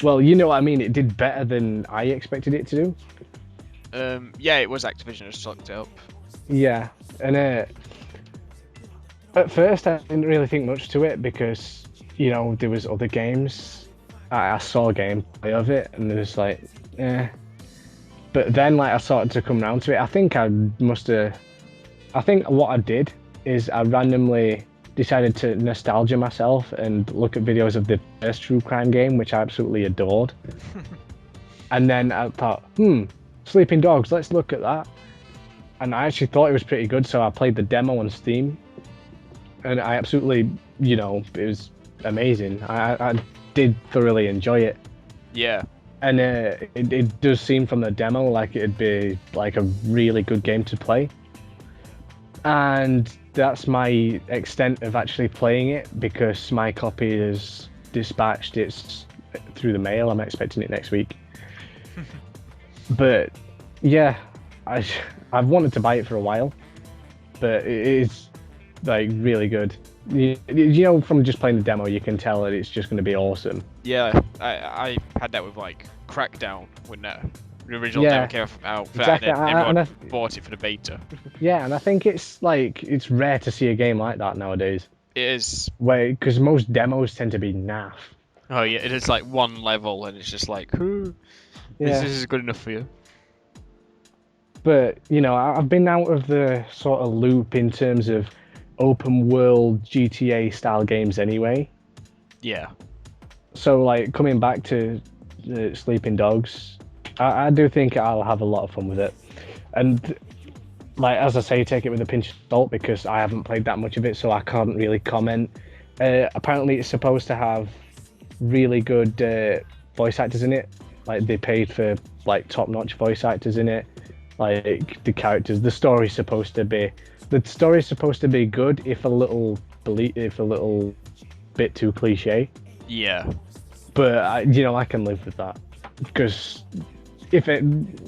Well, you know what I mean, it did better than I expected it to do. Yeah, it was Activision who sucked it up. Yeah, and at first I didn't really think much to it because, there was other games. I saw gameplay of it and it was like, But then, I started to come around to it. I think what I did is I randomly decided to nostalgia myself and look at videos of the first true crime game, which I absolutely adored. And then I thought, Sleeping Dogs, let's look at that. And I actually thought it was pretty good, so I played the demo on Steam. And I absolutely, it was amazing. I did thoroughly enjoy it. Yeah. And it does seem from the demo like it'd be like a really good game to play. And that's my extent of actually playing it, because my copy is dispatched. It's through the mail. I'm expecting it next week. But yeah, I've wanted to buy it for a while, but it is like really good. From just playing the demo, you can tell that it's just going to be awesome. Yeah, I had that with like Crackdown when the original demo came out for exactly. that, and everyone bought it for the beta. Yeah, and I think it's rare to see a game like that nowadays. It is. Because most demos tend to be naff. Oh yeah, it is like one level, and it's just like, this is good enough for you. But I've been out of the sort of loop in terms of open world GTA style games anyway. Yeah. So coming back to Sleeping Dogs, I do think I'll have a lot of fun with it. And as I say, take it with a pinch of salt, because I haven't played that much of it, so I can't really comment. Apparently it's supposed to have really good voice actors in it. They paid for top-notch voice actors in it. The characters, the story's supposed to be good, if a little bit too cliche. Yeah. But I can live with that, because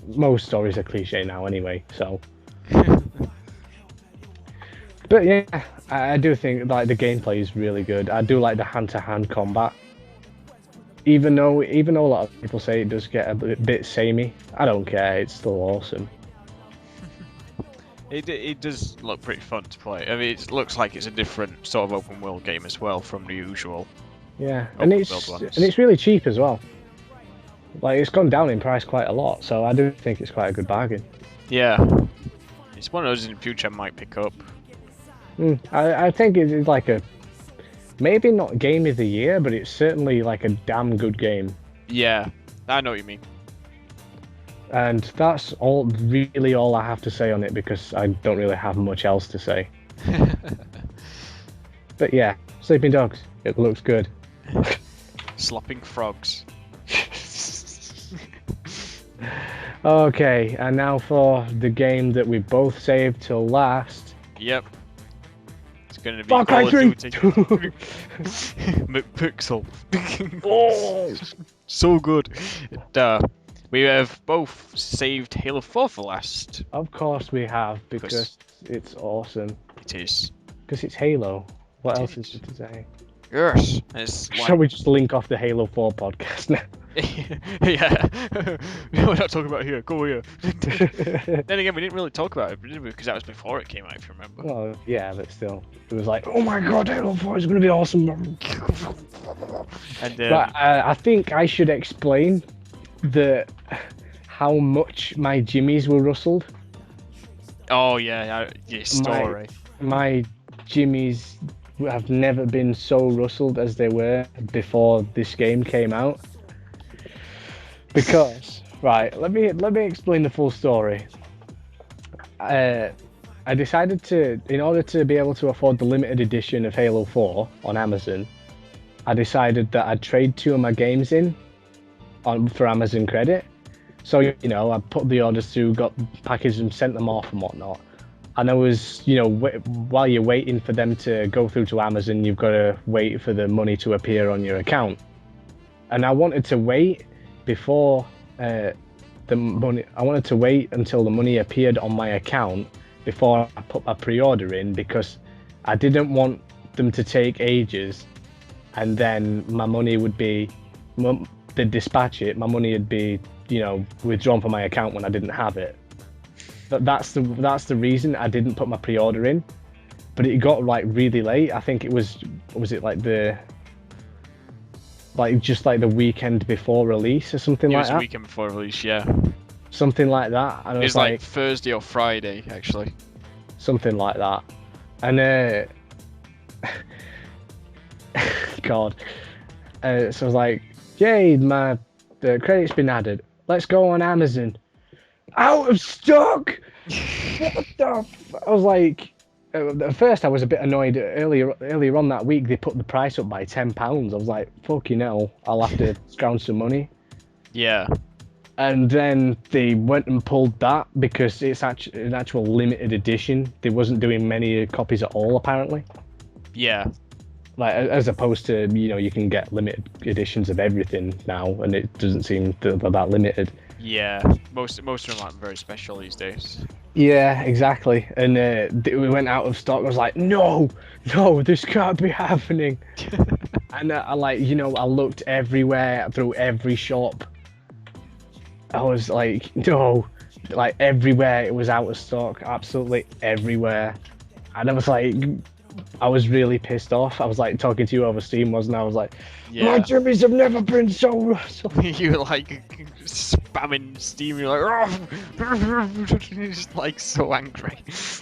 most stories are cliche now anyway. So. But yeah, I do think the gameplay is really good. I do like the hand-to-hand combat. Even though a lot of people say it does get a bit samey, I don't care. It's still awesome. It does look pretty fun to play. I mean, it looks like it's a different sort of open world game as well from the usual. Yeah, and it's really cheap as well. It's gone down in price quite a lot, so I do think it's quite a good bargain. Yeah, it's one of those in the future I might pick up. I think it's maybe not game of the year, but it's certainly a damn good game. Yeah, I know what you mean. And that's really all I have to say on it, because I don't really have much else to say. But yeah, Sleeping Dogs, it looks good. Slopping frogs. Okay, and now for the game that we both saved till last. Yep. It's gonna be Far Cry 3! McPixel. Oh! So good. We have both saved Halo 4 for last. Of course we have, because it's awesome. It is. Because it's Halo. What else is it to say? Yes. Shall we just link off the Halo 4 podcast now? Yeah. We're not talking about it here. Go here. Then again, we didn't really talk about it, did we? Because that was before it came out, if you remember. Well, yeah, but still. It was oh my god, Halo 4 is going to be awesome. And But I think I should explain how much my jimmies were rustled. Oh yeah, your story. My jimmies have never been so rustled as they were before this game came out. Because let me explain the full story. I decided in order to be able to afford the limited edition of Halo 4 on Amazon, I decided that I'd trade 2 of my games in for Amazon credit. So I put the orders through, got packaged and sent them off and whatnot. And I was, while you're waiting for them to go through to Amazon, you've got to wait for the money to appear on your account. And I wanted to wait before the money. I wanted to wait until the money appeared on my account before I put my pre-order in, because I didn't want them to take ages, and then my money would be. They'd dispatch it. My money would be, withdrawn from my account when I didn't have it. That's the reason I didn't put my pre-order in. But it got really late. I think it was it the weekend before release or something like that? It was a weekend before release, yeah. Something like that. And it was like Thursday or Friday, actually. Something like that. And God. So I was like, yay, the credit's been added. Let's go on Amazon. Out of stock! What the I was like, at first I was a bit annoyed. Earlier on that week, they put the price up by £10. I was like, fucking hell, I'll have to scrounge some money. Yeah. And then they went and pulled that because it's an actual limited edition. They wasn't doing many copies at all, apparently. Yeah. Like, as opposed to, you can get limited editions of everything now, and it doesn't seem that limited. Yeah. Most of them aren't very special these days. Yeah, exactly. And we went out of stock. I was like, no, this can't be happening. And I looked everywhere, through every shop. I was like, no, like everywhere it was out of stock, absolutely everywhere. And I was like, I was really pissed off. I was like talking to you over Steam, wasn't I? I was like, my jimmies have never been so. You were like spamming Steam. You're like, oh, just like so angry.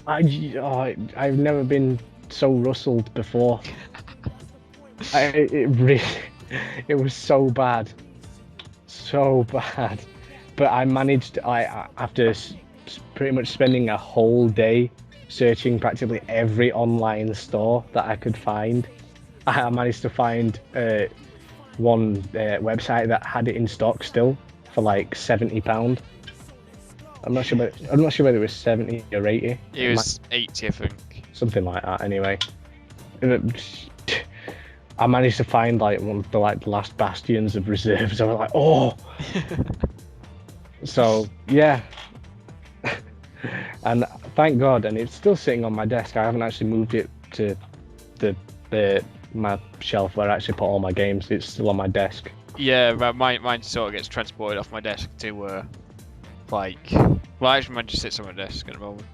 I've never been so rustled before. It was so bad, so bad. But I managed. After pretty much spending a whole day searching practically every online store that I could find, I managed to find one website that had it in stock still for like £70. I'm not sure whether it was 70 or 80. It was 80, I think. Something like that. Anyway, I managed to find like one of the last bastions of reserves. I was like, oh. So yeah. And thank God, and it's still sitting on my desk. I haven't actually moved it to my shelf where I actually put all my games. It's still on my desk. Yeah, but mine sort of gets transported off my desk to actually mine just sits on my desk at the moment.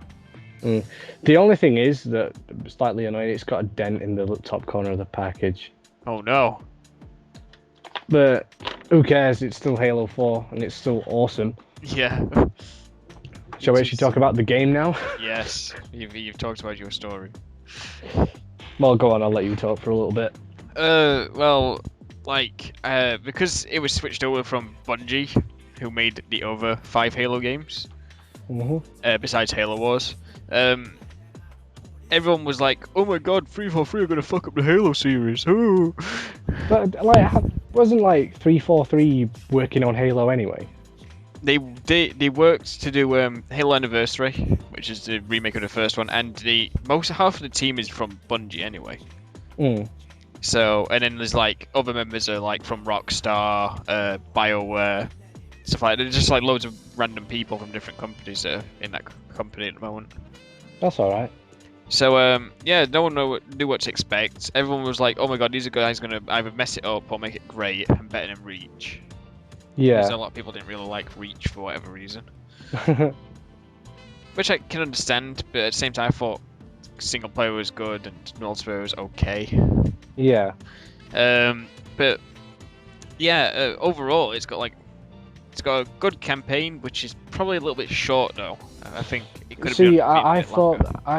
The only thing is that slightly annoying. It's got a dent in the top corner of the package. Oh no! But who cares? It's still Halo 4, and it's still awesome. Yeah. Shall we actually talk about the game now? Yes, you've talked about your story. Well, go on. I'll let you talk for a little bit. Well, because it was switched over from Bungie, who made the other 5 Halo games, besides Halo Wars. Everyone was like, "Oh my God, 343 are gonna fuck up the Halo series." Ooh. But wasn't 343 working on Halo anyway? They worked to do Halo Anniversary, which is the remake of the first one, and half of the team is from Bungie anyway. So, and then there's other members are from Rockstar, BioWare, stuff like that. There's just loads of random people from different companies that are in that company at the moment. That's all right. So yeah, no one knew what to expect. Everyone was like, "Oh my God, these are guys gonna either mess it up or make it great and better than Reach." Yeah. Because a lot of people didn't really like Reach for whatever reason. Which I can understand, but at the same time I thought single player was good and multiplayer was okay. Yeah. But yeah, overall it's got a good campaign, which is probably a little bit short though. I think it could have been. I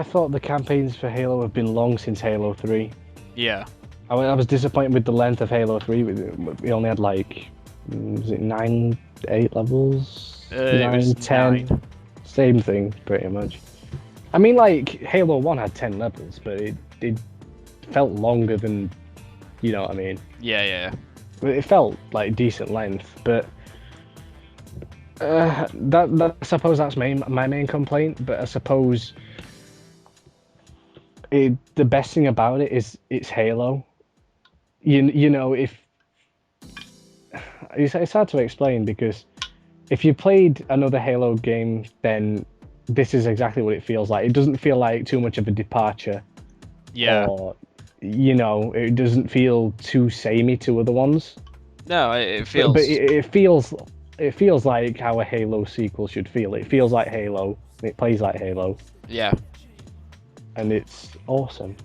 thought the campaigns for Halo have been long since Halo 3. Yeah. I was disappointed with the length of Halo 3. We only had was it 9, 8 levels? 9, 10. 9. Same thing, pretty much. I mean, Halo 1 had 10 levels, but it felt longer than, you know what I mean? Yeah. It felt like decent length, but I suppose that's my main complaint. But I suppose the best thing about it is it's Halo. You know, if it's hard to explain, because if you played another Halo game, then this is exactly what it feels like. It doesn't feel like too much of a departure. Yeah. Or, it doesn't feel too samey to other ones. No, it feels. But it feels like how a Halo sequel should feel. It feels like Halo. It plays like Halo. Yeah. And it's awesome.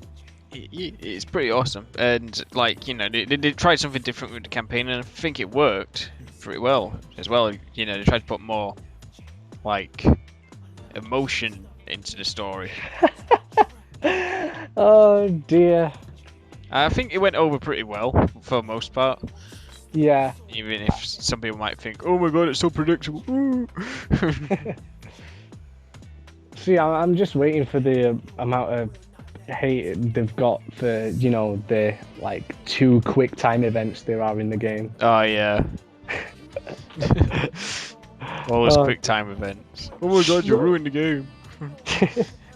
It's pretty awesome, and they tried something different with the campaign, and I think it worked pretty well as well. They tried to put more emotion into the story. Oh dear. I think it went over pretty well for the most part. Yeah. Even if some people might think, "Oh my god, it's so predictable." See, I'm just waiting for the amount of hate they've got for, you know, the like 2 quick time events there are in the game. Oh yeah. All those quick time events. Oh my god, you ruined the game.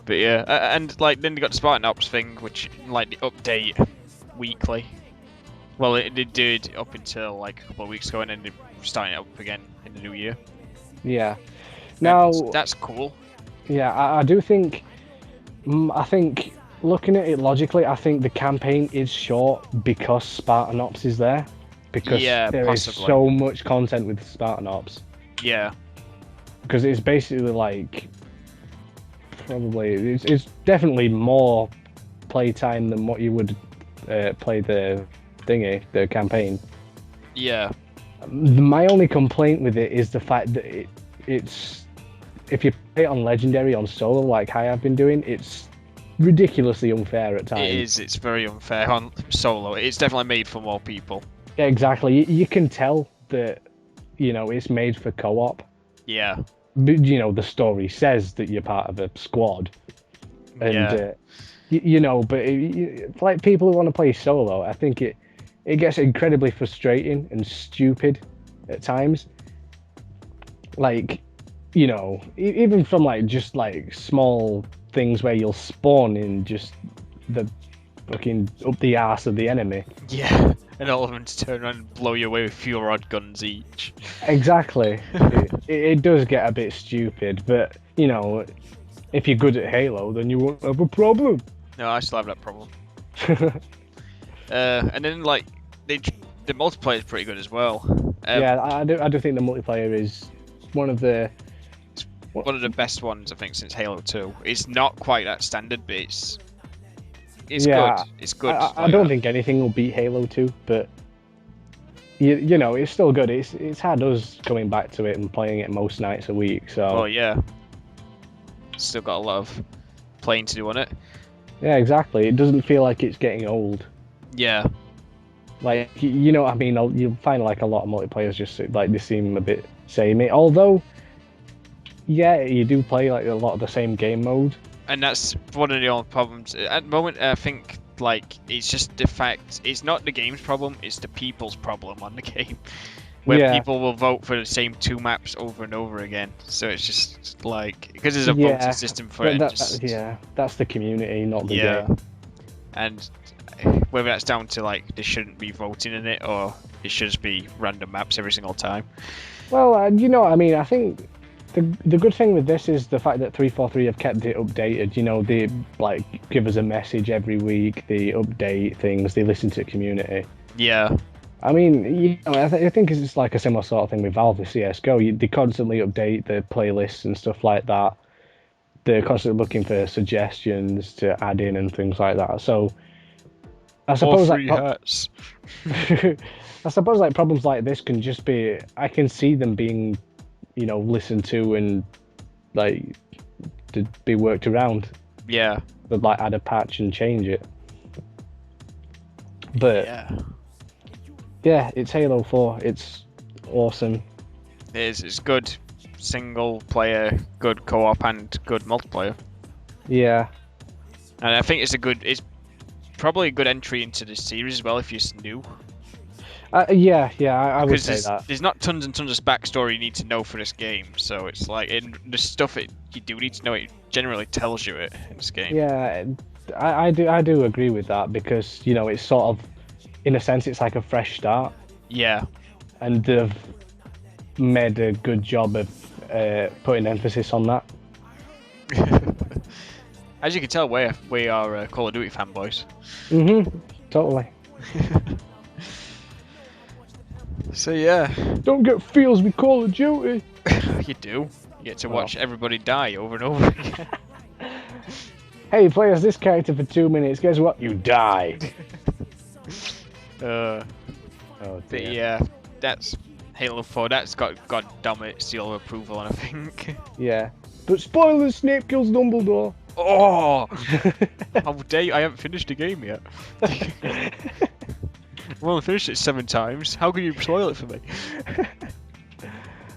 But yeah, and like then they got the Spartan Ops thing, which like the update weekly. Well, it did up until like a couple of weeks ago, and then they're starting it up again in the new year. Yeah. Now that's cool. Yeah, I do think. I think looking at it logically, I think the campaign is short because Spartan Ops is there. Because there is so much content with Spartan Ops. Yeah. Because it's basically like probably it's definitely more playtime than what you would play the campaign. Yeah. My only complaint with it is the fact that it's if you play it on Legendary on solo like I have been doing, it's ridiculously unfair at times. It is. It's very unfair on solo. It's definitely made for more people. Yeah, exactly. You can tell that, you know, it's made for co-op. Yeah. But, you know, the story says that you're part of a squad. And, you know, but like people who want to play solo, I think it gets incredibly frustrating and stupid at times. Like, you know, even from like just like small things where you'll spawn in just the fucking up the arse of the enemy. Yeah, and all of them to turn around and blow you away with fuel rod guns each. Exactly. it does get a bit stupid, but you know, if you're good at Halo, then you won't have a problem. No, I still have that problem. And then like the multiplayer is pretty good as well. Yeah, I do think the multiplayer is one of the best ones I think since Halo 2. It's not quite that standard, but it's yeah, good. It's good. I don't think anything will beat Halo 2, but you know, it's still good. It's had us coming back to it and playing it most nights a week. So. Oh yeah. Still got a lot of playing to do on it. Yeah, exactly. It doesn't feel like it's getting old. Yeah. Like, you know what I mean? You'll find like a lot of multiplayers just like they seem a bit samey. Although, yeah, you do play like a lot of the same game mode. And that's one of the only problems. At the moment, I think like it's just the fact it's not the game's problem, it's the people's problem on the game. Where people will vote for the same 2 maps over and over again. So it's just like because there's a voting system for it. That's the community, not the game. And whether that's down to like they shouldn't be voting in it or it should just be random maps every single time. Well, you know, I mean, I think the good thing with this is the fact that 343 have kept it updated. You know, they like give us a message every week. They update things. They listen to the community. Yeah. I mean, you know, I think it's just like a similar sort of thing with Valve with CS:GO. They constantly update the playlists and stuff like that. They're constantly looking for suggestions to add in and things like that. So, I suppose free hats. I suppose like problems like this can just be. I can see them being, you know, listened to and like to be worked around. Yeah. But like add a patch and change it. But. Yeah, it's Halo 4. It's awesome. It is. It's good single player, good co-op, and good multiplayer. Yeah. And I think it's probably a good entry into the series as well if you're new. Yeah, I would say that. There's not tons and tons of backstory you need to know for this game, so it's like the stuff you do need to know. It generally tells you it in this game. Yeah, I do agree with that because you know it's sort of. In a sense, it's like a fresh start. Yeah. And they've made a good job of putting emphasis on that. As you can tell, we are Call of Duty fanboys. Totally. So yeah. Don't get feels with Call of Duty. You do. You get to watch everybody die over and over again. Hey, play as this character for 2 minutes. Guess what? You died. But yeah, that's Halo 4. That's got goddammit seal of approval, and I think. Yeah, but spoilers: Snape kills Dumbledore. Oh! How dare you? I haven't finished the game yet. Well, I finished it 7 times. How can you spoil it for me?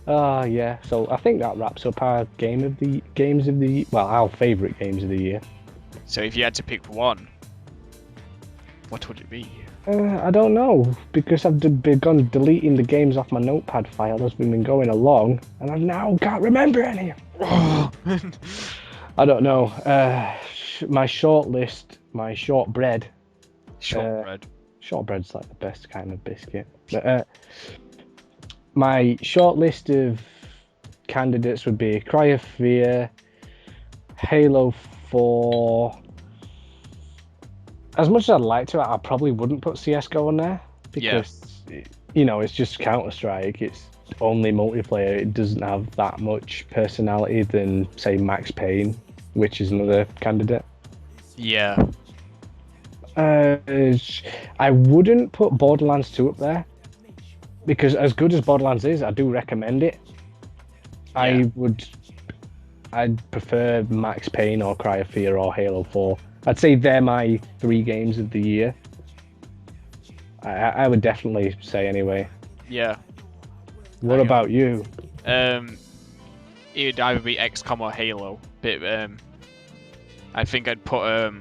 Yeah. So I think that wraps up our our favourite games of the year. So if you had to pick one, what would it be? I don't know, because I've begun deleting the games off my notepad file as we've been going along, and I now can't remember any. I don't know. My shortlist, my shortbread. Shortbread. Shortbread's like the best kind of biscuit. But my shortlist of candidates would be Cry of Fear, Halo 4. As much as I'd like to, I probably wouldn't put CS:GO on there because, you know, it's just Counter-Strike. It's only multiplayer. It doesn't have that much personality than, say, Max Payne, which is another candidate. Yeah. I wouldn't put Borderlands 2 up there because, as good as Borderlands is, I do recommend it. Yeah. I'd prefer Max Payne or Cry of Fear or Halo 4. I'd say they're my 3 games of the year. I would definitely say anyway. Yeah. What about you? It'd either be XCOM or Halo. But I think I'd put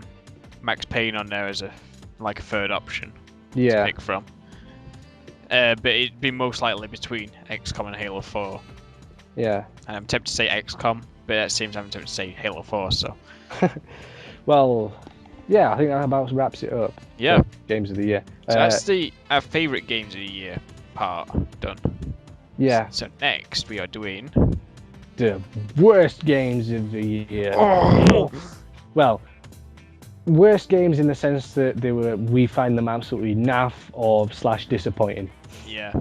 Max Payne on there as a third option to pick from. But it'd be most likely between XCOM and Halo 4. Yeah. And I'm tempted to say XCOM, but at the same time I'm tempted to say Halo 4. So. Well, yeah, I think that about wraps it up. Yeah. Games of the year. So that's our favourite games of the year part done. Yeah. So next we are doing the worst games of the year. Oh. Well, worst games in the sense that we find them absolutely naff or /disappointing. Yeah.